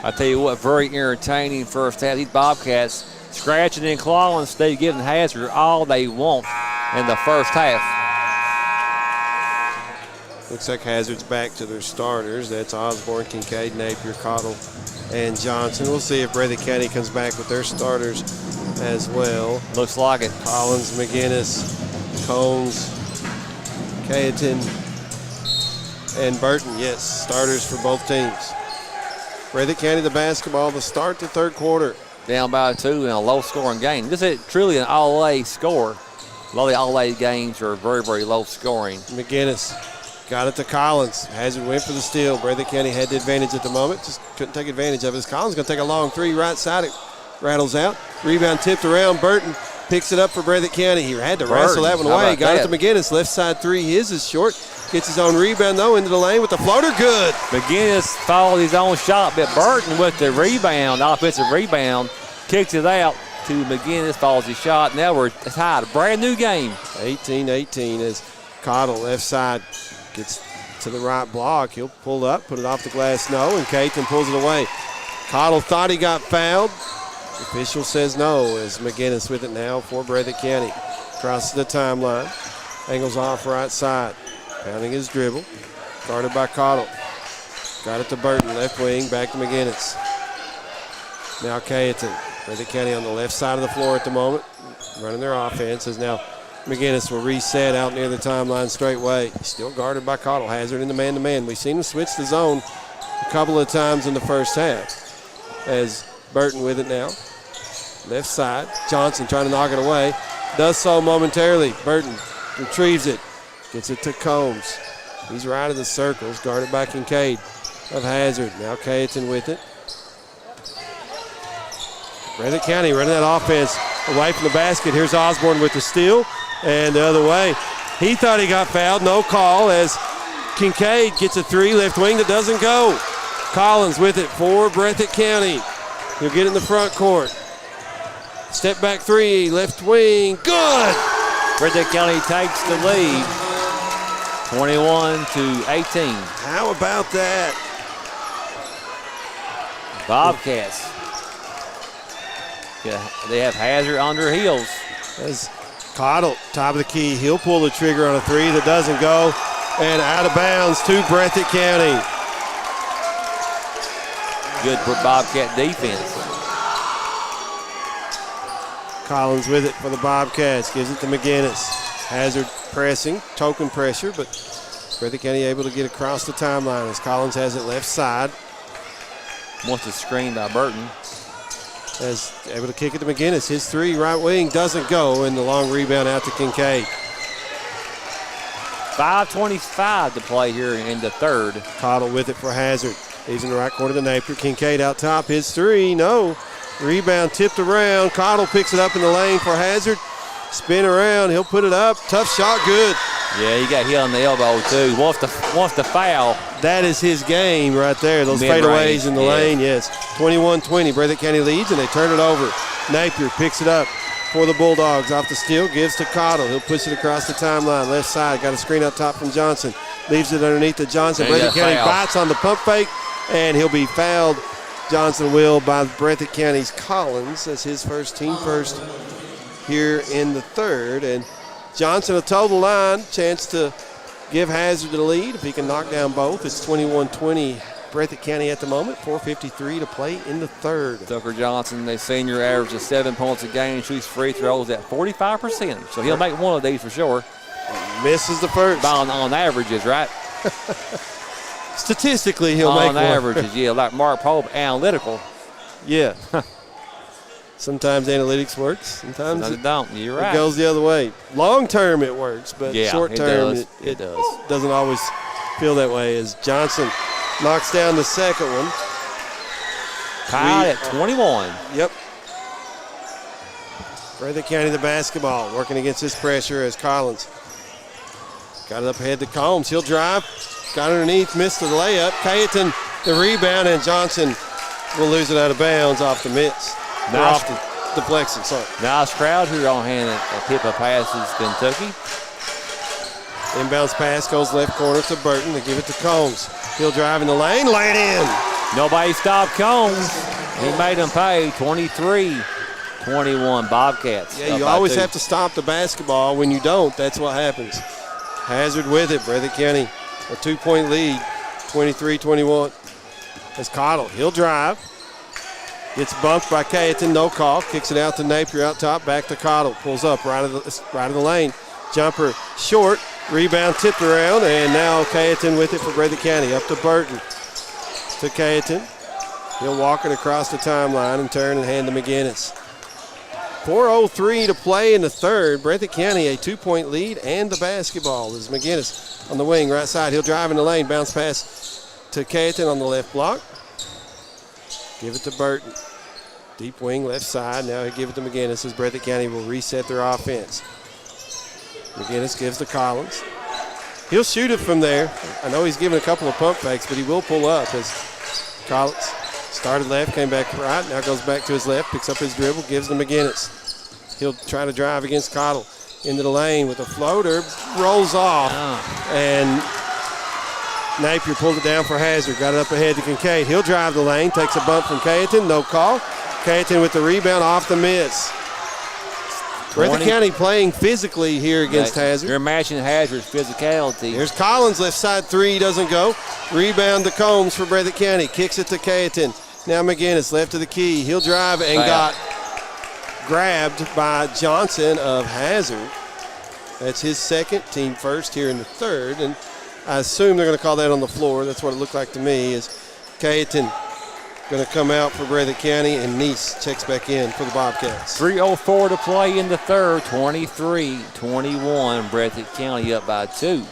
I tell you what, very entertaining first half. These Bobcats scratching and clawing instead of giving Hazard all they want in the first half. Looks like Hazard's back to their starters. That's Osborne, Kincaid, Napier, Cottle, and Johnson. We'll see if Breathitt County comes back with their starters as well. Looks like it. Collins, McGinnis, Combs, Cayeton, and Burton. Yes, starters for both teams. Breathitt County the basketball to start the third quarter. Down by 2 in a low-scoring game. This is truly an all-A score. A lot of the all-A games are very, very low-scoring. McGinnis got it to Collins. Hazard went for the steal. Breathitt County had the advantage at the moment. Just couldn't take advantage of it. Collins going to take a long three right side. It rattles out. Rebound tipped around. Burton picks it up for Breathitt County. He had to wrestle that one away. Got it to McGinnis. Left side three. His is short. Gets his own rebound, though, into the lane with the floater. Good. McGinnis followed his own shot, but Burton with the rebound, offensive rebound, kicks it out to McGinnis, follows his shot. Now we're tied. A brand new game. 18-18 as Cottle, left side, gets to the right block. He'll pull up, put it off the glass, no, and Cayeton pulls it away. Cottle thought he got fouled. The official says no as McGinnis with it now for Breathitt County. Crosses the timeline, angles off right side. Pounding his dribble, guarded by Cottle. Got it to Burton, left wing, back to McGinnis. Now Cayeton. Breathitt County on the left side of the floor at the moment, running their offense as now McGinnis will reset out near the timeline straight way. Still guarded by Cottle. Hazard in the man-to-man. We've seen him switch the zone a couple of times in the first half. As Burton with it now. Left side. Johnson trying to knock it away. Does so momentarily. Burton retrieves it. Gets it to Combs. He's right of the circles, guarded by Kincaid of Hazard. Now Cayeton with it. Breathitt County running that offense away from the basket. Here's Osborne with the steal. And the other way. He thought he got fouled. No call as Kincaid gets a three. Left wing that doesn't go. Collins with it for Breathitt County. He'll get in the front court. Step back three. Left wing. Good. Breathitt County takes the lead. 21-18. How about that? Bobcats. Yeah, they have Hazard on their heels. As Cottle, top of the key, he'll pull the trigger on a three that doesn't go. And out of bounds to Breathitt County. Good for Bobcat defense. Collins with it for the Bobcats. Gives it to McGinnis. Hazard pressing, token pressure, but Breathitt County able to get across the timeline as Collins has it left side. Wants a screen by Burton. As able to kick it to McGinnis. His three, right wing, doesn't go, and the long rebound out to Kincaid. 5:25 to play here in the third. Cottle with it for Hazard. He's in the right corner to Napier. Kincaid out top. His three, no. Rebound tipped around. Cottle picks it up in the lane for Hazard. Spin around. He'll put it up. Tough shot. Good. Yeah, he got hit on the elbow, too. Wants the foul. That is his game right there. Those fadeaways in the lane, yes. 21-20. Breathitt County leads, and they turn it over. Napier picks it up for the Bulldogs. Off the steal, gives to Cottle. He'll push it across the timeline. Left side, got a screen up top from Johnson. Leaves it underneath to Johnson. Breathitt County bites on the pump fake, and he'll be fouled. Johnson will by Breathitt County's Collins. That's his first, team first here in the third. And Johnson will toe the line. Chance to give Hazard the lead. If he can knock down both, it's 21-20 Breathitt County at the moment. 4:53 to play in the third. Tucker Johnson, the senior, averages 7 points a game, shoots free throws at 45%. So he'll make one of these for sure. Misses the first. On averages, right? Statistically, he'll make one. On averages, yeah, like Mark Pope, analytical. Yeah. Sometimes analytics works. Sometimes it don't. You're right. It goes the other way. Long term, it works, but yeah, short term, it does. Doesn't always feel that way. As Johnson knocks down the second one. Tied at 21. Yep. Breathitt County the basketball, working against this pressure as Collins got it up ahead to Combs. He'll drive, got underneath, missed the layup. Cayetan the rebound, and Johnson will lose it out of bounds off the mitts. Nice. Off the deflection, sorry. Nice crowd here on hand at Pippa passes Kentucky. Inbounds pass goes left corner to Burton. They give it to Combs. He'll drive in the lane, lay it in. Nobody stopped Combs. He made them pay 23-21 Bobcats. Yeah, you always have to stop the basketball. When you don't, that's what happens. Hazard with it. Breathitt County a 2-point lead, 23-21. As Cottle, he'll drive. Gets bumped by Cayetan, no call. Kicks it out to Napier out top, back to Cottle. Pulls up right of the lane. Jumper short, rebound tipped around, and now Cayetan with it for Breathitt County. Up to Burton. To Cayetan. He'll walk it across the timeline and turn and hand to McGinnis. 4:03 to play in the third. Breathitt County a 2-point lead and the basketball is McGinnis on the wing, right side. He'll drive in the lane, bounce pass to Cayetan on the left block. Give it to Burton. Deep wing, left side. Now he'll give it to McGinnis as Breathitt County will reset their offense. McGinnis gives to Collins. He'll shoot it from there. I know he's given a couple of pump fakes, but he will pull up as Collins started left, came back right, now goes back to his left, picks up his dribble, gives to McGinnis. He'll try to drive against Cottle. Into the lane with a floater, rolls off, and Napier pulled it down for Hazard. Got it up ahead to Kincaid. He'll drive the lane, takes a bump from Cayetan, no call. Cayetan with the rebound off the miss. Breathitt County playing physically here against Hazard. You're matching Hazard's physicality. Here's Collins, left side three, doesn't go. Rebound to Combs for Breathitt County. Kicks it to Cayetan. Now McGinnis, left of the key. He'll drive and got grabbed by Johnson of Hazard. That's his second, team first here in the third. And I assume they're going to call that on the floor. That's what it looked like to me. Is Cayetan going to come out for Breathitt County, and Neese checks back in for the Bobcats. 3:04 to play in the third, 23-21. Breathitt County up by 2.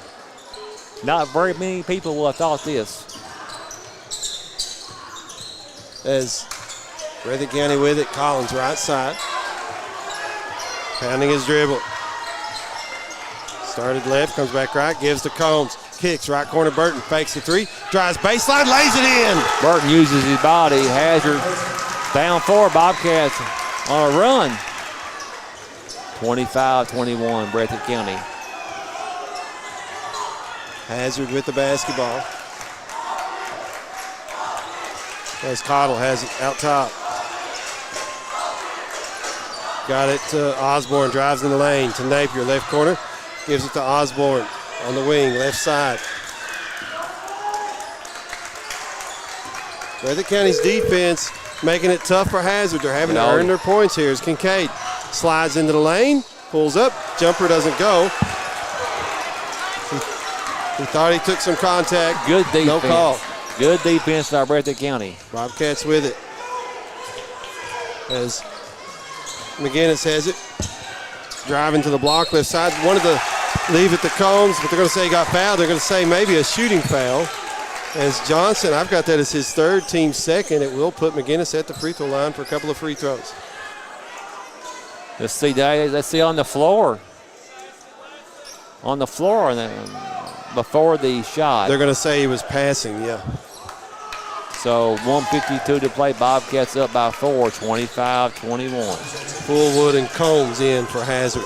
Not very many people will have thought this. As Breathitt County with it, Collins right side. Pounding his dribble. Started left, comes back right, gives to Combs. Kicks, right corner, Burton fakes the three, drives baseline, lays it in. Burton uses his body. Hazard down 4, Bobcats on a run. 25-21, Breathitt County. Hazard with the basketball. As Cottle has it out top. Got it to Osborne, drives in the lane to Napier, left corner. Gives it to Osborne on the wing, left side. Breathitt County's defense making it tough for Hazard. They're having to earn their points here as Kincaid slides into the lane, pulls up, jumper doesn't go. He thought he took some contact. Good defense. No call. Good defense by Breathitt County. Bobcats with it. As McGinnis has it. Driving to the block, left side. Wanted to leave it to Combs, but they're going to say he got fouled. They're going to say maybe a shooting foul. As Johnson, I've got that as his third, team second. It will put McGinnis at the free throw line for a couple of free throws. Let's see on the floor. On the floor before the shot. They're going to say he was passing, yeah. So 1:52 to play. Bobcats up by 4, 25-21. Fullwood and Combs in for Hazard.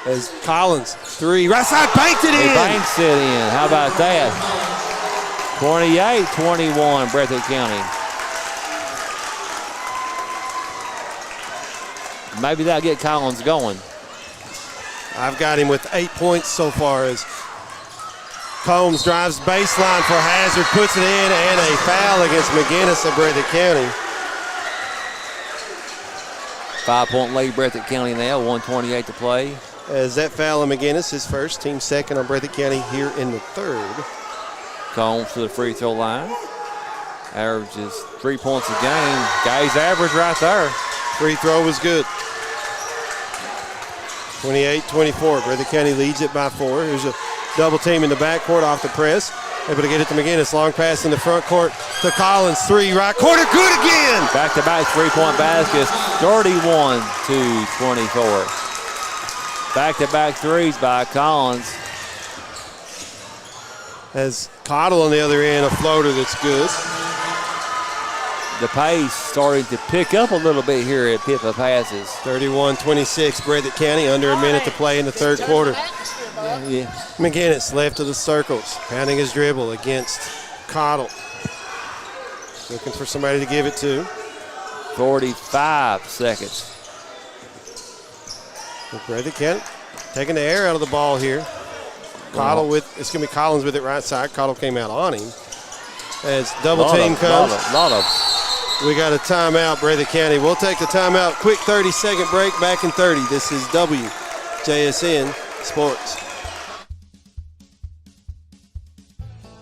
As Collins, three, right side, banked it in. He banks it in. How about that? 28-21, Breathitt County. Maybe that'll get Collins going. I've got him with 8 points so far as Combs drives baseline for Hazard, puts it in, and a foul against McGinnis of Breathitt County. 5-point lead, Breathitt County now, 1:28 to play. As that foul of McGinnis, his first, team second on Breathitt County here in the third. Combs to the free throw line. Averages 3 points a game. Guy's average right there. Free throw was good. 28-24. Breathitt County leads it by 4. Here's a double team in the backcourt off the press. Able to get it to McGinnis. Long pass in the front court to Collins. 3 right corner. Good again. Back-to-back three-point baskets. 31-24. Back-to-back threes by Collins. Has Cottle on the other end, a floater that's good. The pace starting to pick up a little bit here at Pippa Passes. 31-26, Breathitt County, under a minute to play in the third quarter. Yeah. McGinnis left of the circles, pounding his dribble against Cottle. Looking for somebody to give it to. 45 seconds. Breathitt County taking the air out of the ball here. Cottle with, it's going to be Collins with it right side. Cottle came out on him. As double team comes. We got a timeout, Breathitt County. We'll take the timeout. Quick 30-second break, back in 30. This is WJSN Sports.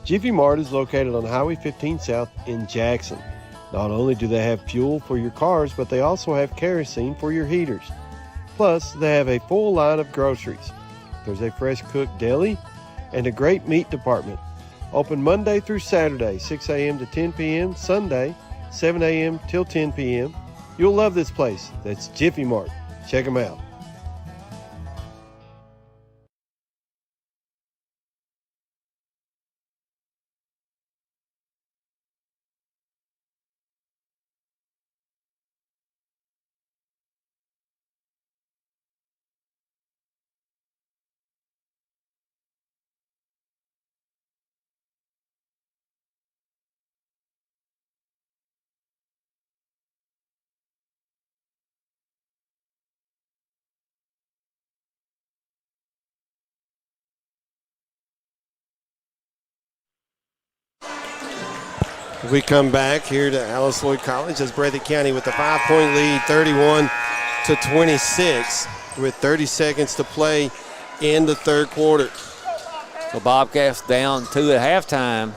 Jiffy Mart is located on Highway 15 South in Jackson. Not only do they have fuel for your cars, but they also have kerosene for your heaters. Plus, they have a full line of groceries. There's a fresh cooked deli and a great meat department. Open Monday through Saturday, 6 a.m. to 10 p.m., Sunday, 7 a.m. till 10 p.m. You'll love this place. That's Jiffy Mart. Check them out. We come back here to Alice Lloyd College as Breathitt County with a 5-point lead, 31-26, with 30 seconds to play in the third quarter. So Bobcats down 2 at halftime,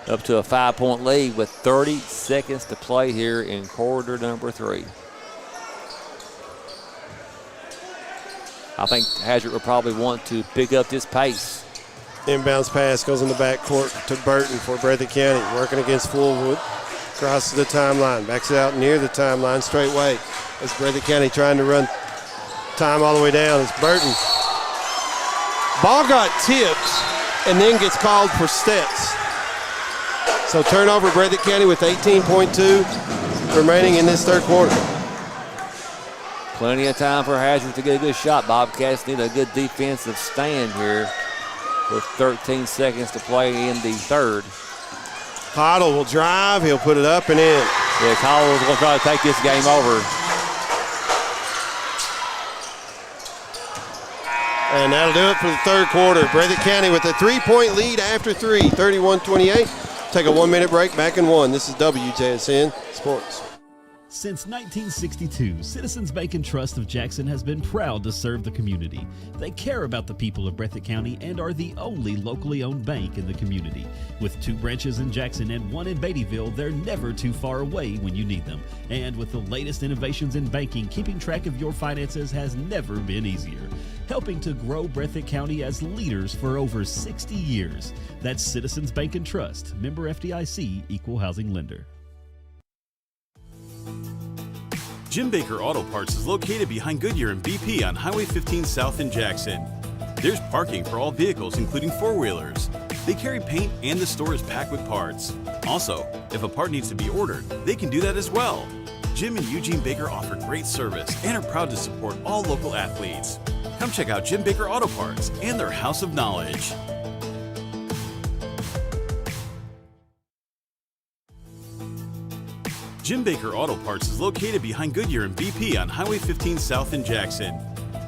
up to a 5-point lead with 30 seconds to play here in quarter number 3. I think Hazard will probably want to pick up this pace. Inbounds pass goes in the backcourt to Burton for Breathitt County, working against Fullwood. Crosses the timeline, backs it out near the timeline, straight way. As Breathitt County trying to run time all the way down. It's Burton. Ball got tipped and then gets called for steps. So turnover, Breathitt County with 18.2 remaining in this third quarter. Plenty of time for Hazard to get a good shot. Bobcats need a good defensive stand here with 13 seconds to play in the third. Cottle will drive. He'll put it up and in. Yeah, Cottle's going to try to take this game over. And that'll do it for the third quarter. Breathitt County with a 3-point lead after 3, 31-28. Take a 1-minute break, back in 1. This is WJSN Sports. Since 1962, Citizens Bank and Trust of Jackson has been proud to serve the community. They care about the people of Breathitt County and are the only locally owned bank in the community. With 2 branches in Jackson and 1 in Beattyville, they're never too far away when you need them. And with the latest innovations in banking, keeping track of your finances has never been easier. Helping to grow Breathitt County as leaders for over 60 years. That's Citizens Bank and Trust, member FDIC, equal housing lender. Jim Baker Auto Parts is located behind Goodyear and BP on Highway 15 South in Jackson. There's parking for all vehicles, including 4-wheelers. They carry paint and the store is packed with parts. Also, if a part needs to be ordered, they can do that as well. Jim and Eugene Baker offer great service and are proud to support all local athletes. Come check out Jim Baker Auto Parts and their House of Knowledge. Jim Baker Auto Parts is located behind Goodyear and BP on Highway 15 South in Jackson.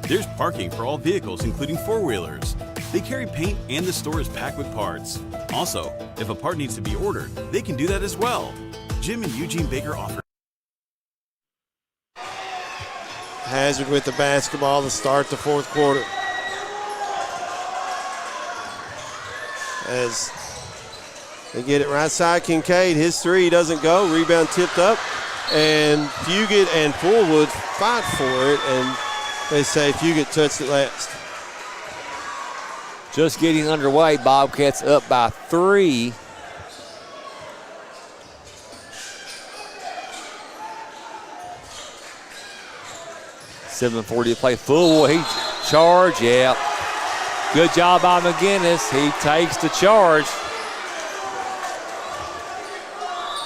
There's parking for all vehicles, including 4-wheelers. They carry paint and the store is packed with parts. Also, if a part needs to be ordered, they can do that as well. Jim and Eugene Baker offer. Hazard with the basketball to start the fourth quarter. As they get it right side, Kincaid, his three doesn't go. Rebound tipped up, and Fugit and Fullwood fight for it, and they say Fugit touched it last. Just getting underway. Bobcats up by 3. .740 to play. Fullwood, he charge, yeah. Good job by McGinnis. He takes the charge.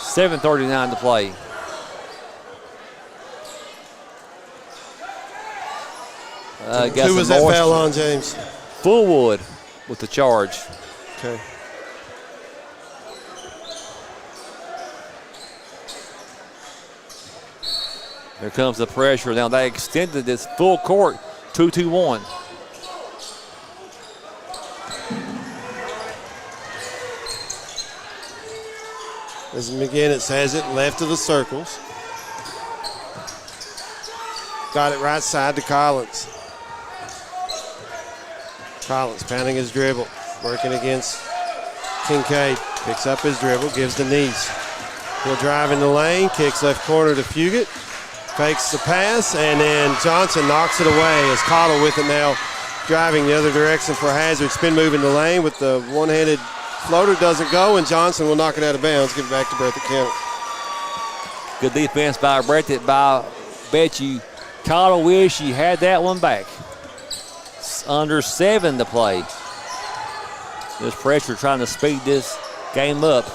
7:39 to play. Who was that foul on, James? Fullwood with the charge. Okay. Here comes the pressure. Now they extended this full court, 2-2-1. As McGinnis has it left of the circles. Got it right side to Collins. Collins pounding his dribble, working against Kincaid. Picks up his dribble, gives to Neese. He'll drive in the lane, kicks left corner to Fugit. Fakes the pass, and then Johnson knocks it away as Cottle with it now, driving the other direction for Hazard. Spin move in the lane with the one-handed floater, doesn't go, and Johnson will knock it out of bounds. Give it back to Breathitt County. Good defense by Breathitt. Bet you Cottle wish he had that one back. It's under 7 to play. There's pressure trying to speed this game up.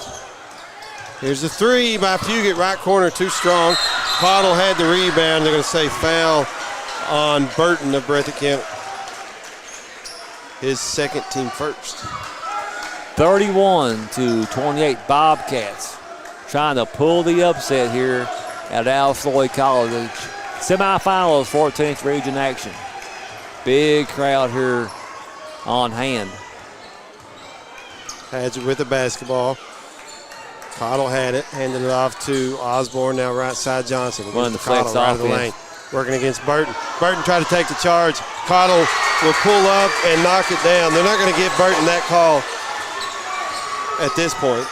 Here's the three by Fugit, right corner, too strong. Cottle had the rebound. They're going to say foul on Burton of Breathitt County. His second, team first. 31-28 Bobcats trying to pull the upset here at Alice Lloyd College. The semifinals, 14th region action. Big crowd here on hand. Hazard with the basketball. Cottle had it, handed it off to Osborne, now right side Johnson. Run the flex right of the lane, working against Burton. Burton tried to take the charge. Cottle will pull up and knock it down. They're not going to give Burton that call at this point.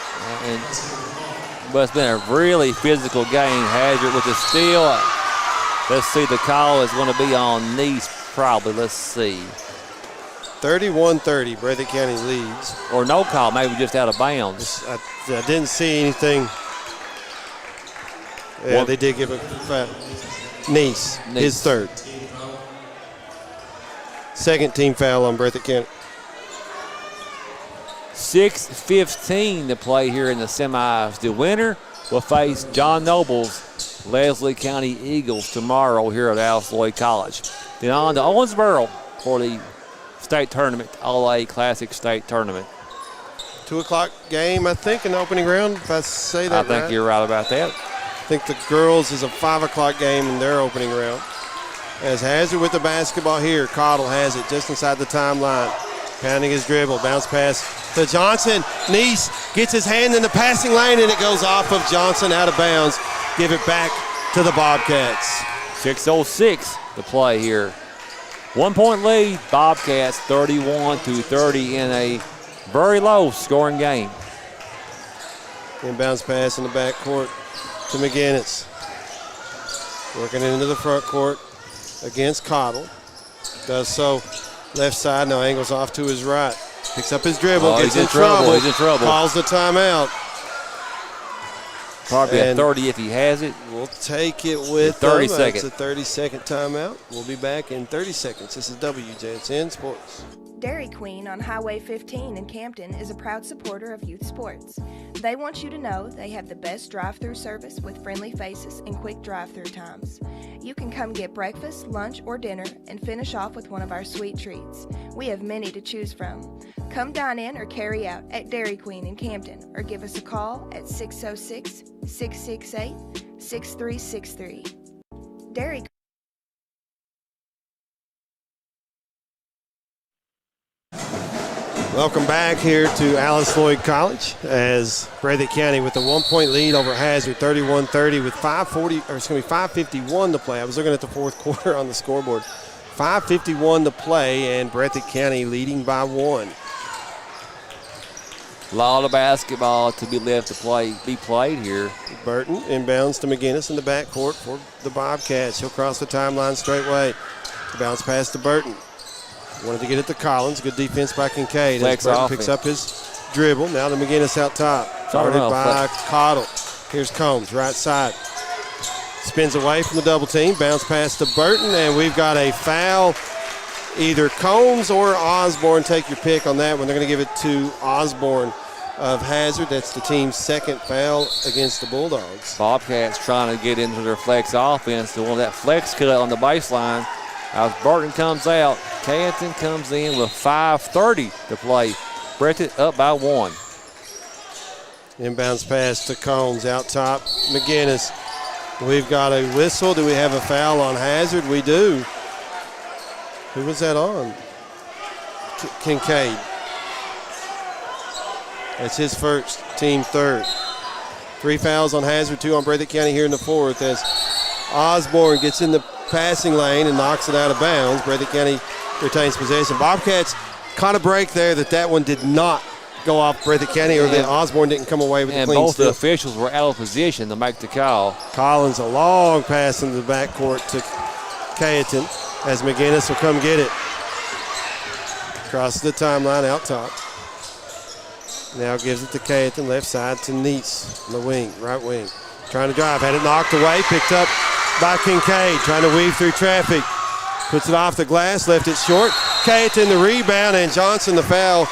But it's been a really physical game. Hazard with the steal. Let's see, the call is going to be on Neese probably. Let's see. 31-30, Breathitt County leads. Or no call, maybe just out of bounds. I didn't see anything. Yeah, they did give a foul. Neese, his third. Second team foul on Breathitt County. 6:15 to play here in the semis. The winner will face John Noble's Leslie County Eagles tomorrow here at Alice Lloyd College. Then on to Owensboro for the state tournament, All A Classic State Tournament. 2 o'clock game, I think, in the opening round, if I say that I think you're right about that. I think the girls is a 5 o'clock game in their opening round. As Hazard with the basketball here, Cottle has it just inside the timeline. Pounding his dribble, bounce pass to Johnson. Neese gets his hand in the passing lane, and it goes off of Johnson out of bounds. Give it back to the Bobcats. 6:06 to play here. 1 point lead, Bobcats 31-30 in a very low scoring game. Inbounds pass in the backcourt to McGinnis. Working it into the front court against Cottle. Does so left side, now angles off to his right. Picks up his dribble, gets in trouble. He's in trouble. Calls the timeout. Probably a 30 if he has it. We'll take it with 30 seconds. It's a 30-second timeout. We'll be back in 30 seconds. This is WJSN Sports. Dairy Queen on Highway 15 in Campton is a proud supporter of youth sports. They want you to know they have the best drive-through service with friendly faces and quick drive-through times. You can come get breakfast, lunch, or dinner and finish off with one of our sweet treats. We have many to choose from. Come dine in or carry out at Dairy Queen in Campton or give us a call at 606-668-6363. Dairy Welcome back here to Alice Lloyd College as Breathitt County with a 1-point lead over Hazard, 31-30 with 5:51 to play. I was looking at the fourth quarter on the scoreboard. 5:51 to play, and Breathitt County leading by 1. A lot of basketball to be left to be played here. Burton inbounds to McGinnis in the backcourt for the Bobcats. He'll cross the timeline straight away. Bounce pass to Burton. Wanted to get it to Collins. Good defense by Kincaid. As Burton picks up his dribble. Now to McGinnis out top. Guarded by Cottle. Here's Combs, right side. Spins away from the double team. Bounce pass to Burton, and we've got a foul. Either Combs or Osborne. Take your pick on that one. They're going to give it to Osborne of Hazard. That's the team's second foul against the Bulldogs. Bobcats trying to get into their flex offense. They want that flex cut on the baseline. As Burton comes out, Canton comes in with 5:30 to play. Breathitt up by 1. Inbounds pass to Combs out top. McGinnis. We've got a whistle. Do we have a foul on Hazard? We do. Who was that on? Kincaid. That's his first, team third. 3 fouls on Hazard, 2 on Breathitt County here in the fourth as Osborne gets in the passing lane and knocks it out of bounds. Breathitt County retains possession. Bobcats caught a break there that one did not go off Breathitt County, or that Osborne didn't come away with the clean both steal. the officials were out of position to make the call. Collins, a long pass into the backcourt to Cayetan as McGinnis will come get it. Crosses the timeline out top. Now gives it to Cayetan, left side to Neese on the wing, right wing. Trying to drive, had it knocked away, picked up by Kincaid, trying to weave through traffic. Puts it off the glass, left it short. Cayetan the rebound, and Johnson the foul.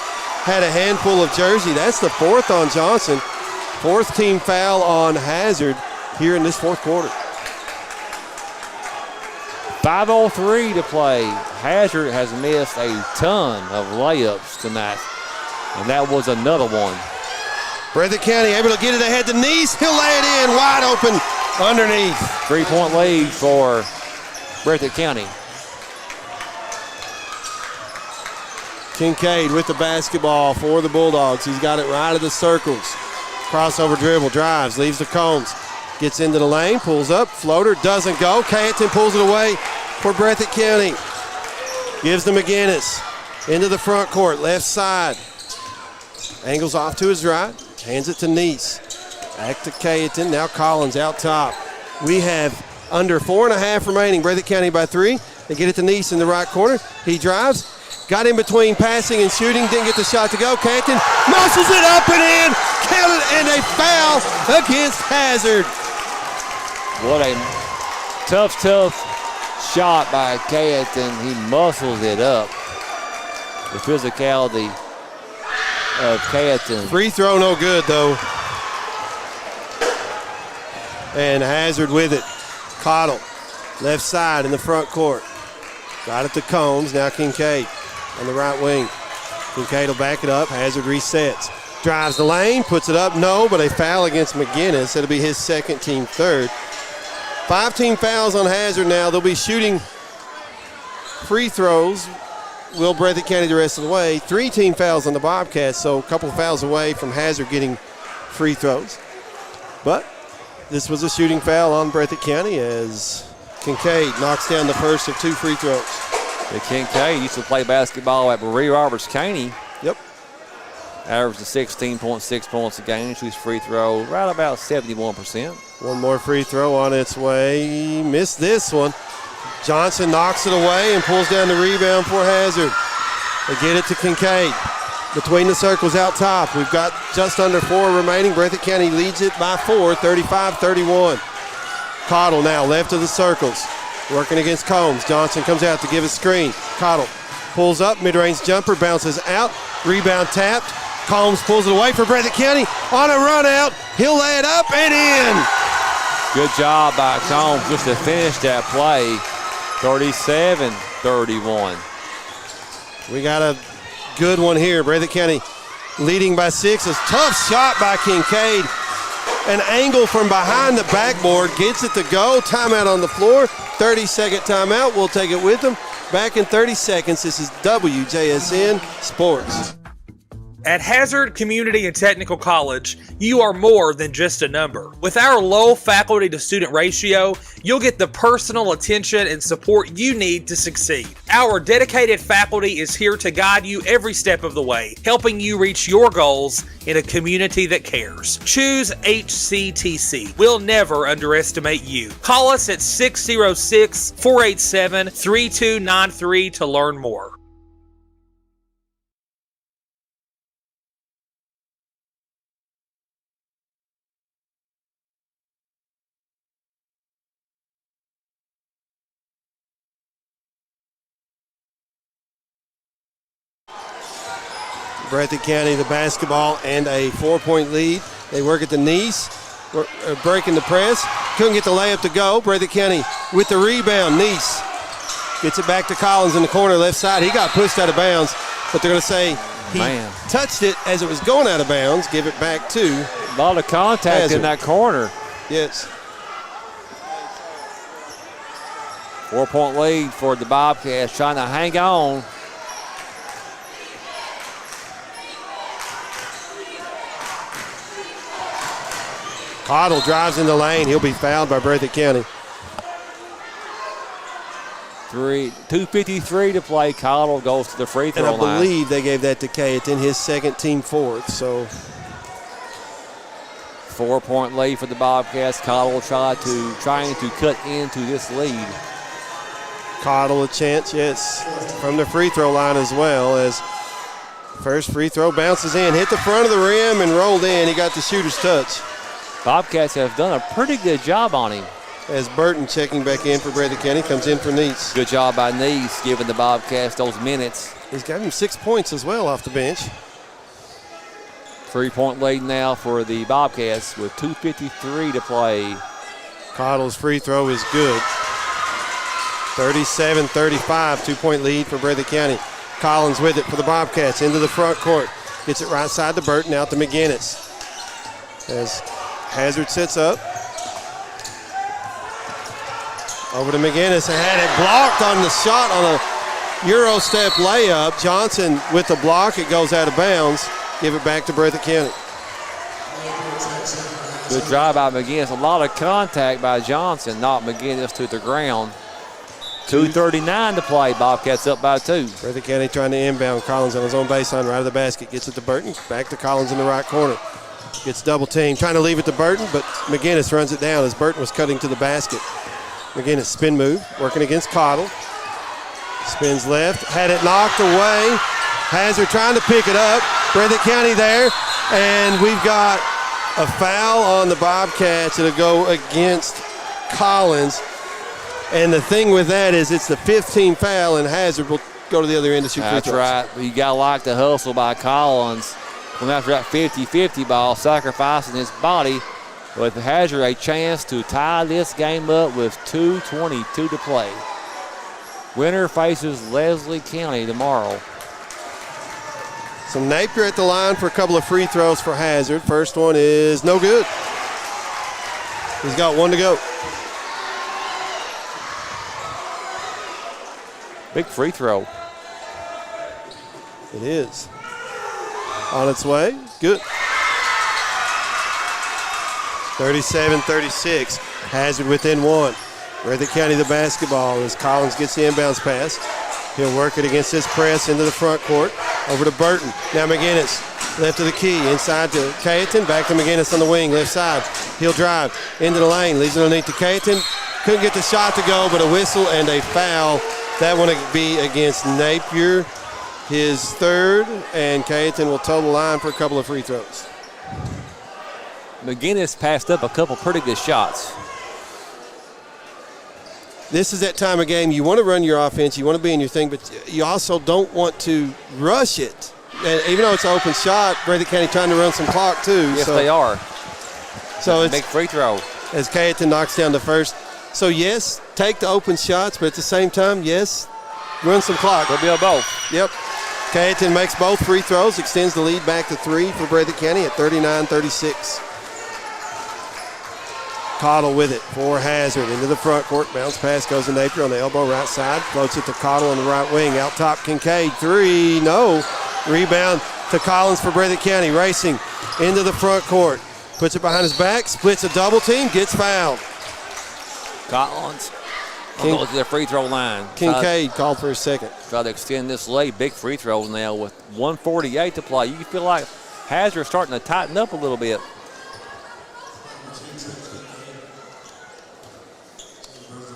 Had a handful of jersey. That's the 4th on Johnson. 4th team foul on Hazard here in this fourth quarter. 5:03 to play. Hazard has missed a ton of layups tonight, and that was another one. Breathitt County able to get it ahead to Neese. He'll lay it in wide open underneath. 3-point lead for Breathitt County. Kincaid with the basketball for the Bulldogs. He's got it right of the circles. Crossover dribble, drives, leaves the Combs. Gets into the lane, pulls up, floater, doesn't go. Cayetan pulls it away for Breathitt County. Gives to McGinnis. Into the front court, left side. Angles off to his right, hands it to Neese. Back to Cayetan, now Collins out top. We have under 4.5 remaining. Breathitt County by 3. They get it to Neese in the right corner. He drives. Got in between passing and shooting, didn't get the shot to go. Cayetan muscles it up and in, counted, and a foul against Hazard. What a tough shot by Cayetan. He muscles it up. The physicality of Cayetan. Free throw no good though. And Hazard with it. Cottle, left side in the front court. Got it to Combs, now Kincaid on the right wing. Kincaid will back it up. Hazard resets. Drives the lane, puts it up. No, but a foul against McGinnis. That'll be his second, team third. 5 team fouls on Hazard now. They'll be shooting free throws. Will Breathitt County the rest of the way. 3 team fouls on the Bobcats, so a couple of fouls away from Hazard getting free throws. But this was a shooting foul on Breathitt County as Kincaid knocks down the first of 2 free throws. Kincaid used to play basketball at Marie Roberts Caney. Yep. Averaged 16.6 points a game. Shoots free throw right about 71%. One more free throw on its way. Missed this one. Johnson knocks it away and pulls down the rebound for Hazard. They get it to Kincaid. Between the circles out top. We've got just under 4 remaining. Breathitt County leads it by 4, 35-31. Cottle now left of the circles. Working against Combs. Johnson comes out to give a screen. Cottle pulls up, mid-range jumper, bounces out. Rebound tapped. Combs pulls it away for Breathitt County. On a run out, he'll lay it up and in. Good job by Combs just to finish that play. 37-31. We got a good one here. Breathitt County leading by 6. A tough shot by Kincaid. An angle from behind the backboard. Gets it to go. Timeout on the floor. 30-second timeout. We'll take it with them. Back in 30 seconds. This is WJSN Sports. At Hazard Community and Technical College, you are more than just a number. With our low faculty to student ratio, you'll get the personal attention and support you need to succeed. Our dedicated faculty is here to guide you every step of the way, helping you reach your goals in a community that cares. Choose HCTC. We'll never underestimate you. Call us at 606-487-3293 to learn more. Breathitt County, the basketball, and a 4-point lead. They work at the knees, breaking the press. Couldn't get the layup to go. Breathitt County with the rebound. Nice gets it back to Collins in the corner, left side. He got pushed out of bounds, but they're going to say he touched it as it was going out of bounds. Give it back to a lot of contact Hazard in that corner. Yes. 4-point lead for the Bobcats, trying to hang on. Cottle drives in the lane. He'll be fouled by Breathitt County. 2:53 to play. Cottle goes to the free throw line. And I believe they gave that to Cayetan, his second, team fourth. So 4-point lead for the Bobcats. Cottle trying to cut into this lead. Cottle a chance, yes, from the free throw line as well, as first free throw bounces in, hit the front of the rim and rolled in. He got the shooter's touch. Bobcats have done a pretty good job on him. As Burton checking back in for Breathitt County, comes in for Neese. Good job by Neese, giving the Bobcats those minutes. He's got him 6 points as well off the bench. 3-point lead now for the Bobcats with 2:53 to play. Cottle's free throw is good. 37-35, 2-point lead for Breathitt County. Collins with it for the Bobcats into the front court. Gets it right side to Burton, out to McGinnis. As Hazard sits up. Over to McGinnis, and had it blocked on the shot on a Euro step layup. Johnson with the block, it goes out of bounds. Give it back to Breathitt County. Good drive by McGinnis. A lot of contact by Johnson, knocked McGinnis to the ground. 2:39 to play. Bobcats up by 2. Breathitt County trying to inbound. Collins on his own baseline, right of the basket. Gets it to Burton. Back to Collins in the right corner. Gets double teamed. Trying to leave it to Burton, but McGinnis runs it down as Burton was cutting to the basket. McGinnis spin move, working against Cottle. Spins left, had it knocked away. Hazard trying to pick it up. Breathitt County there, and we've got a foul on the Bobcats. It'll go against Collins. And the thing with that is it's the 15th foul, and Hazard will go to the other end to shoot free throws. That's right. You got to like the hustle by Collins from after that 50-50 ball, sacrificing his body. With Hazard a chance to tie this game up with 2:22 to play. Winner faces Leslie County tomorrow. So Napier at the line for a couple of free throws for Hazard. First one is no good. He's got one to go. Big free throw. It is. On its way. Good. 37-36. Hazard within one. Breathitt County the basketball as Collins gets the inbounds pass. He'll work it against his press into the front court. Over to Burton. Now McGinnis. Left of the key. Inside to Cayetan. Back to McGinnis on the wing. Left side. He'll drive into the lane. Leaves it underneath to Cayetan. Couldn't get the shot to go, but a whistle and a foul. That one will be against Napier. His third. And Cayetan will toe the line for a couple of free throws. McGinnis passed up a couple pretty good shots. This is that time of game. You want to run your offense. You want to be in your thing, but you also don't want to rush it. And even though it's an open shot, Breathitt County trying to run some clock too. Yes, they are. So it's big free throw. As Cayetan knocks down the first. So, yes, take the open shots, but at the same time, yes, run some clock. They'll be on both. Yep. Cayetan makes both free throws, extends the lead back to 3 for Breathitt County at 39-36. Cottle with it for Hazard into the front court. Bounce pass goes to Napier on the elbow right side. Floats it to Cottle on the right wing. Out top Kincaid. 3, no. Rebound to Collins for Breathitt County, racing into the front court. Puts it behind his back, splits a double team, gets fouled. Collins goes to the free throw line. Kincaid called for a second. Try to extend this lead. Big free throws now with 1:48 to play. You feel like Hazard starting to tighten up a little bit.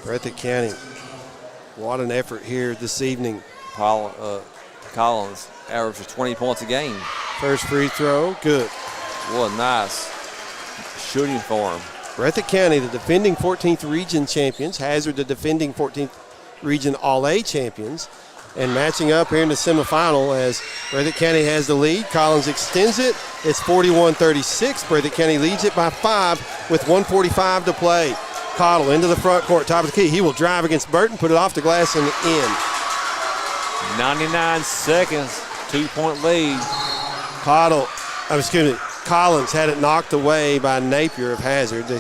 Breathitt County, what an effort here this evening. Collins averages 20 points a game. First free throw, good. What a nice shooting for him. Breathitt County, the defending 14th region champions. Hazard, the defending 14th region All A champions. And matching up here in the semifinal as Breathitt County has the lead. Collins extends it. It's 41-36. Breathitt County leads it by 5 with 1:45 to play. Cottle into the front court, top of the key. He will drive against Burton, put it off the glass and in. 99 seconds, 2-point lead. Collins had it knocked away by Napier of Hazard. They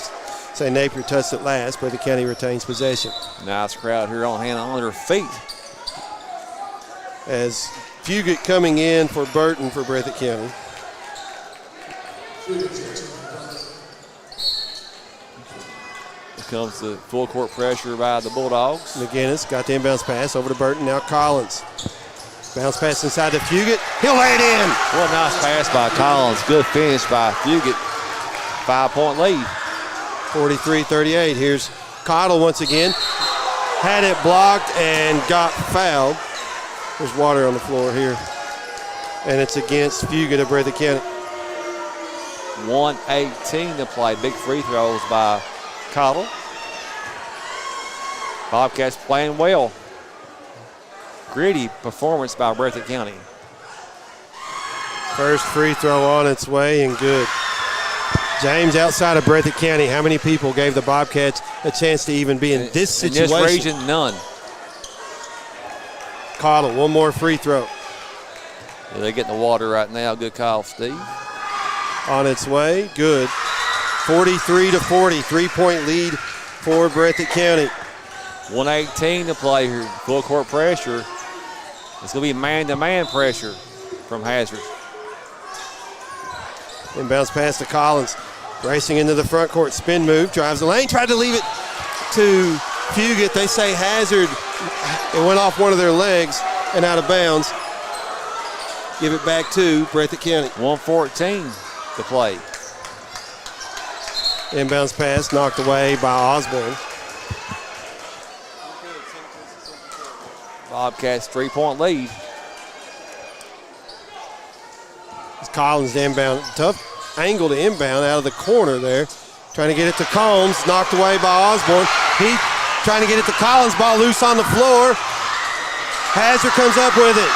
say Napier touched it last, but the county retains possession. Nice crowd here on hand on their feet. As Fugit coming in for Burton for Breathitt County. Here comes the full court pressure by the Bulldogs. McGinnis got the inbounds pass over to Burton. Now Collins. Bounce pass inside to Fugit. He'll lay it in. What a nice pass by Collins. Good finish by Fugit. 5-point lead. 43-38. Here's Cottle once again. Had it blocked and got fouled. There's water on the floor here. And it's against Fugit of Breathitt County. 1:18 to play. Big free throws by Cottle. Bobcats playing well. Gritty performance by Breathitt County. First free throw on its way and good. James, outside of Breathitt County, how many people gave the Bobcats a chance to even be in this situation? In this region, none. Cottle, one more free throw. Yeah, they're getting the water right now. Good call, Steve. On its way, good. 43-40, 3-point lead for Breathitt County. 1:18 to play here. Full court pressure. It's going to be man-to-man pressure from Hazard. Inbounds pass to Collins. Racing into the front court. Spin move. Drives the lane. Tried to leave it to Fugit. They say Hazard. It went off one of their legs and out of bounds. Give it back to Breathitt County. 1:14 to play. Inbounds pass knocked away by Osborne. Bobcats 3-point lead. Collins to inbound. Tough angle to inbound out of the corner there. Trying to get it to Combs. Knocked away by Osborne. He trying to get it to Collins. Ball loose on the floor. Hazard comes up with it.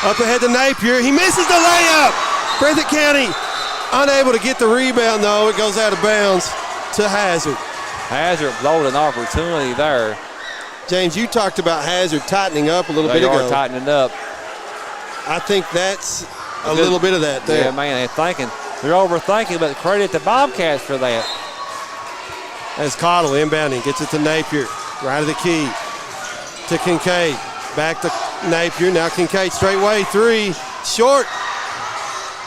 Up ahead to Napier. He misses the layup. Breathitt County unable to get the rebound, though. It goes out of bounds to Hazard. Hazard blowed an opportunity there. James, you talked about Hazard tightening up a little bit ago. They are tightening up. I think that's a little bit of that there. Yeah, man, they're overthinking, but credit the Bobcats for that. As Cottle inbounding, gets it to Napier. Right of the key to Kincaid. Back to Napier. Now Kincaid straightway three. Short.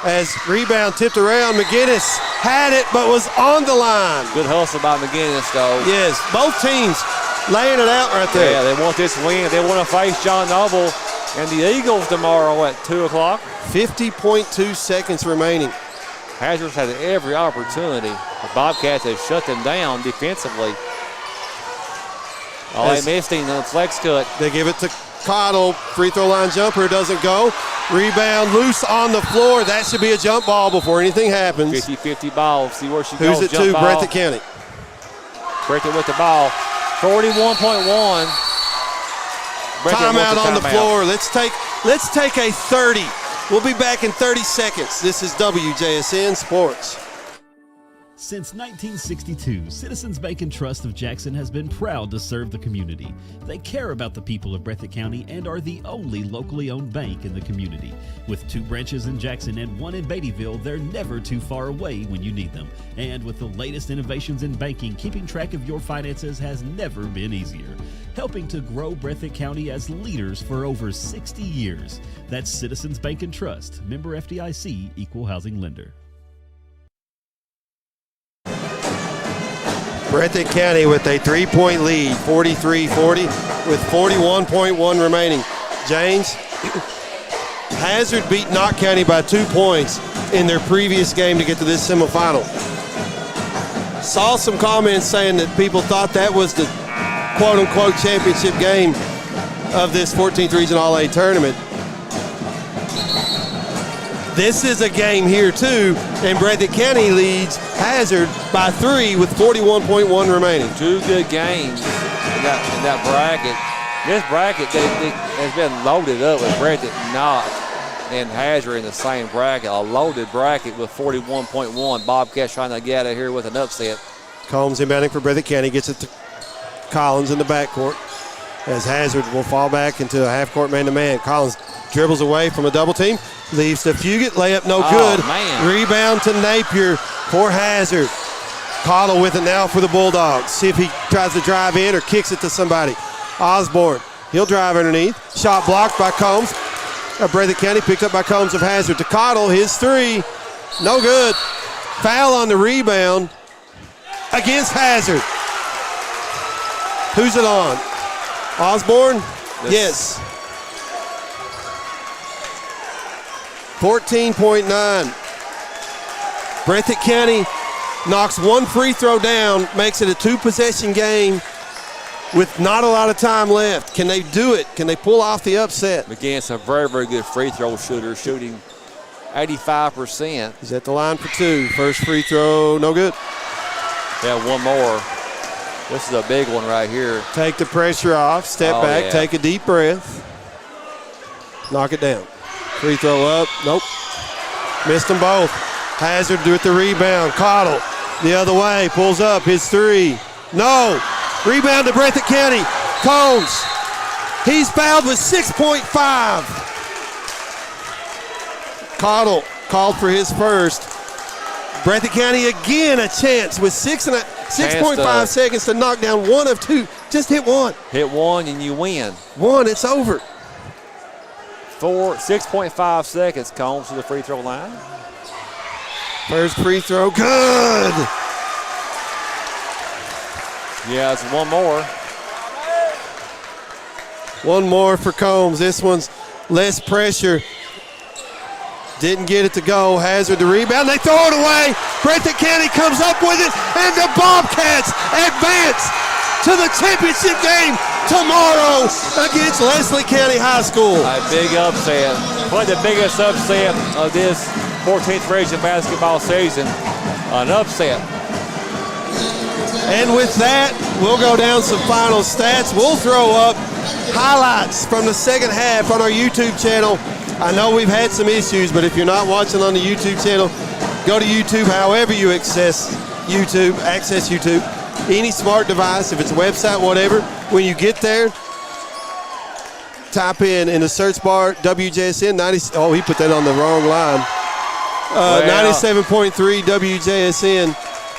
As rebound tipped around. McGinnis had it, but was on the line. Good hustle by McGinnis, though. Yes, both teams laying it out right there. Yeah, they want this win. They want to face John Noble and the Eagles tomorrow at 2 o'clock. 50.2 seconds remaining. Hazard's had every opportunity. The Bobcats have shut them down defensively. They missed him on the flex cut. They give it to Cottle. Free throw line jumper doesn't go. Rebound loose on the floor. That should be a jump ball before anything happens. 50-50 ball. See where she goes. Who's it to? Breathitt County. Breathitt with the ball. 41.1. Timeout on the floor. Let's take a 30. We'll be back in 30 seconds. This is WJSN Sports. Since 1962, Citizens Bank and Trust of Jackson has been proud to serve the community. They care about the people of Breathitt County and are the only locally owned bank in the community. With 2 branches in Jackson and 1 in Beattyville, they're never too far away when you need them. And with the latest innovations in banking, keeping track of your finances has never been easier. Helping to grow Breathitt County as leaders for over 60 years. That's Citizens Bank and Trust, member FDIC, equal housing lender. Breathitt County with a 3-point lead, 43-40, with 41.1 remaining. James, Hazard beat Knott County by 2 points in their previous game to get to this semifinal. Saw some comments saying that people thought that was the quote-unquote championship game of this 14th Region All A tournament. This is a game here too, and Breathitt County leads Hazard by 3 with 41.1 remaining. 2 good games in that bracket. This bracket has been loaded up with Breathitt, Knott, and Hazard in the same bracket. A loaded bracket with 41.1. Bobcats trying to get out of here with an upset. Combs inbounding for Breathitt County, gets it to Collins in the backcourt as Hazard will fall back into a half-court man-to-man. Collins dribbles away from a double team, leaves to Fugit, layup no good. Man. Rebound to Napier for Hazard. Cottle with it now for the Bulldogs. See if he tries to drive in or kicks it to somebody. Osborne, he'll drive underneath. Shot blocked by Combs. Breathitt County picked up by Combs of Hazard to Cottle. His 3, no good. Foul on the rebound against Hazard. Who's it on? Osborne? Yes. 14.9. Breathitt County knocks 1 free throw down, makes it a 2-possession game with not a lot of time left. Can they do it? Can they pull off the upset? Against a very, very good free throw shooter, shooting 85%. He's at the line for 2. First free throw, no good. Yeah, 1 more. This is a big one right here. Take the pressure off, step back, yeah. Take a deep breath. Knock it down. Free throw up, nope. Missed them both. Hazard with the rebound. Cottle the other way, pulls up his 3. No. Rebound to Breathitt County. Combs. He's fouled with 6.5. Cottle called for his first. Breathitt County again a chance with 6.5 seconds to knock down 1 of 2. Just hit 1. Hit 1 and you win. 1, it's over. 6.5 seconds, Combs to the free throw line. First free throw, good. Yeah, it's 1 more. 1 more for Combs. This one's less pressure. Didn't get it to go. Hazard the rebound. They throw it away. Breathitt County comes up with it, and the Bobcats advance to the championship game tomorrow against Leslie County High School. A big upset. Probably the biggest upset of this 14th Region basketball season. An upset. And with that, we'll go down some final stats. We'll throw up highlights from the second half on our YouTube channel. I know we've had some issues, but if you're not watching on the YouTube channel, go to YouTube however you access YouTube. Any smart device, if it's a website, whatever. When you get there, type in the search bar WJSN 90. Oh, he put that on the wrong line. 97.3 WJSN,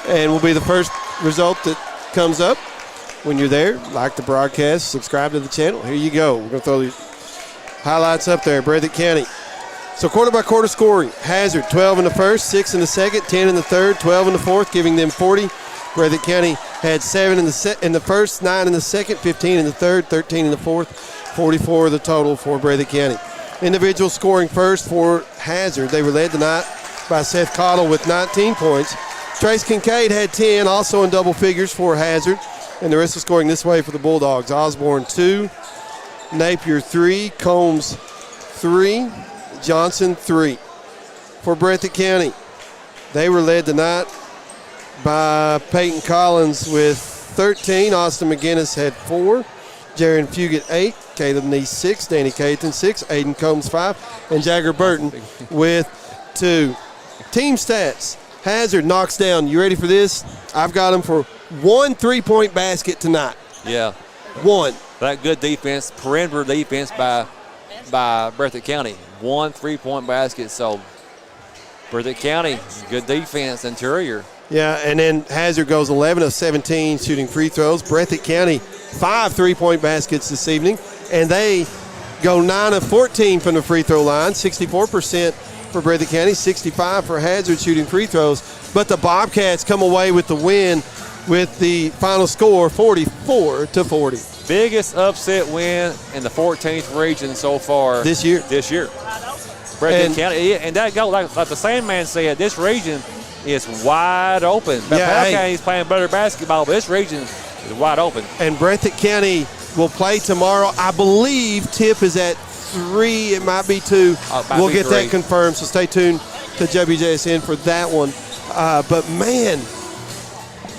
and will be the first result that comes up. When you're there, like the broadcast, subscribe to the channel. Here you go. We're going to throw these highlights up there. Breathitt County. So quarter-by-quarter scoring. Hazard, 12 in the first, 6 in the second, 10 in the third, 12 in the fourth, giving them 40. Breathitt County had 7 in the first, 9 in the second, 15 in the third, 13 in the fourth, 44 the total for Breathitt County. Individual scoring first for Hazard. They were led tonight by Seth Cottle with 19 points. Trace Kincaid had 10, also in double figures for Hazard. And the rest of scoring this way for the Bulldogs. Osborne 2, Napier 3, Combs 3, Johnson 3. For Breathitt County, they were led tonight by Peyton Collins with 13. Austin McGinnis had 4. Jaron Fugit 8. Caleb Neese 6. Danny Caton 6. Aiden Combs 5. And Jagger Burton with 2. Team stats. Hazard knocks down. You ready for this? I've got them for 1 3-point basket tonight. Yeah. 1. That good defense, perimeter defense by Breathitt County. 1 3-point basket. So Breathitt County, good defense, interior. Yeah, and then Hazard goes 11 of 17 shooting free throws. Breathitt County, 5 3-point baskets this evening, and they go 9 of 14 from the free throw line, 64% for Breathitt County, 65 for Hazard shooting free throws. But the Bobcats come away with the win with the final score 44-40. Biggest upset win in the 14th region so far this year. Breathitt County, and that goes like the same man said. This region is wide open. Breathitt County's playing better basketball, but this region is wide open. And Breathitt County will play tomorrow. I believe tip is at 3. It might be 2. We'll get 3. that confirmed, so stay tuned to WJSN for that one. But, man,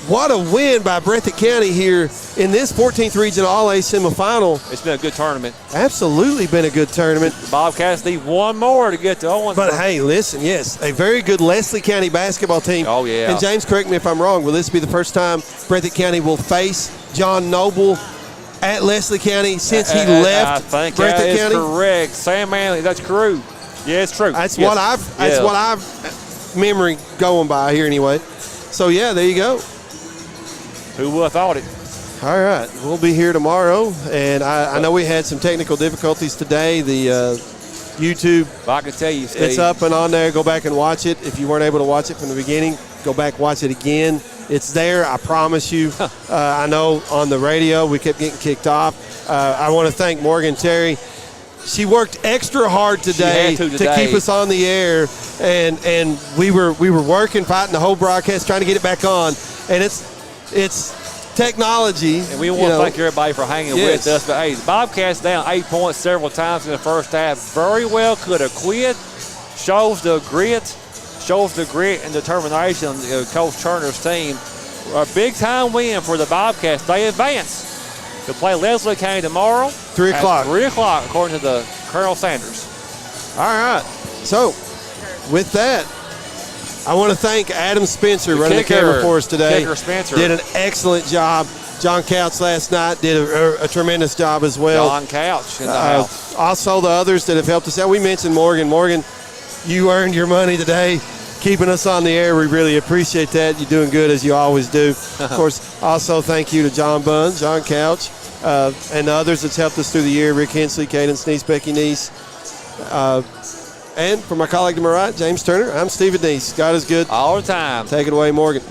what a win by Breathitt County here in this 14th Region All A Semifinal. It's been a good tournament. Absolutely been a good tournament. The Bobcats need one more to get to Owensboro. But, hey, listen, yes, a very good Leslie County basketball team. Oh, yeah. And, James, correct me if I'm wrong, will this be the first time Breathitt County will face John Noble at Leslie County since he left Breathitt County? I think that is correct. Sam Manley, that's true. Yeah, it's true. That's what I've memory going by here anyway. So, yeah, there you go. Who would have thought it? All right. We'll be here tomorrow. And I know we had some technical difficulties today. The YouTube, I can tell you, Steve, it's up and on there. Go back and watch it. If you weren't able to watch it from the beginning, go back, watch it again. It's there, I promise you. I know on the radio we kept getting kicked off. I want to thank Morgan Terry. She worked extra hard today to keep us on the air, and we were working, fighting the whole broadcast, trying to get it back on. And it's technology. And we want to thank everybody for hanging with us. But, hey, the Bobcats down 8 points several times in the first half. Very well could have quit. Shows the grit and determination of Coach Turner's team. A big-time win for the Bobcats. They advance to play Leslie County tomorrow. 3 o'clock. 3 o'clock, according to the Colonel Sanders. All right. So, with that, I want to thank Adam Spencer running the camera for us today. Kicker Spencer did an excellent job. John Couch last night did a tremendous job as well. John Couch in the house. Also, the others that have helped us out. We mentioned Morgan. Morgan, you earned your money today, keeping us on the air. We really appreciate that. You're doing good as you always do. Of course, also thank you to John Bunn, John Couch, and the others that's helped us through the year, Rick Hensley, Caden Sneese, Becky Neese. And for my colleague to my right, James Turner, I'm Stephen Neese. God is good. All the time. Take it away, Morgan.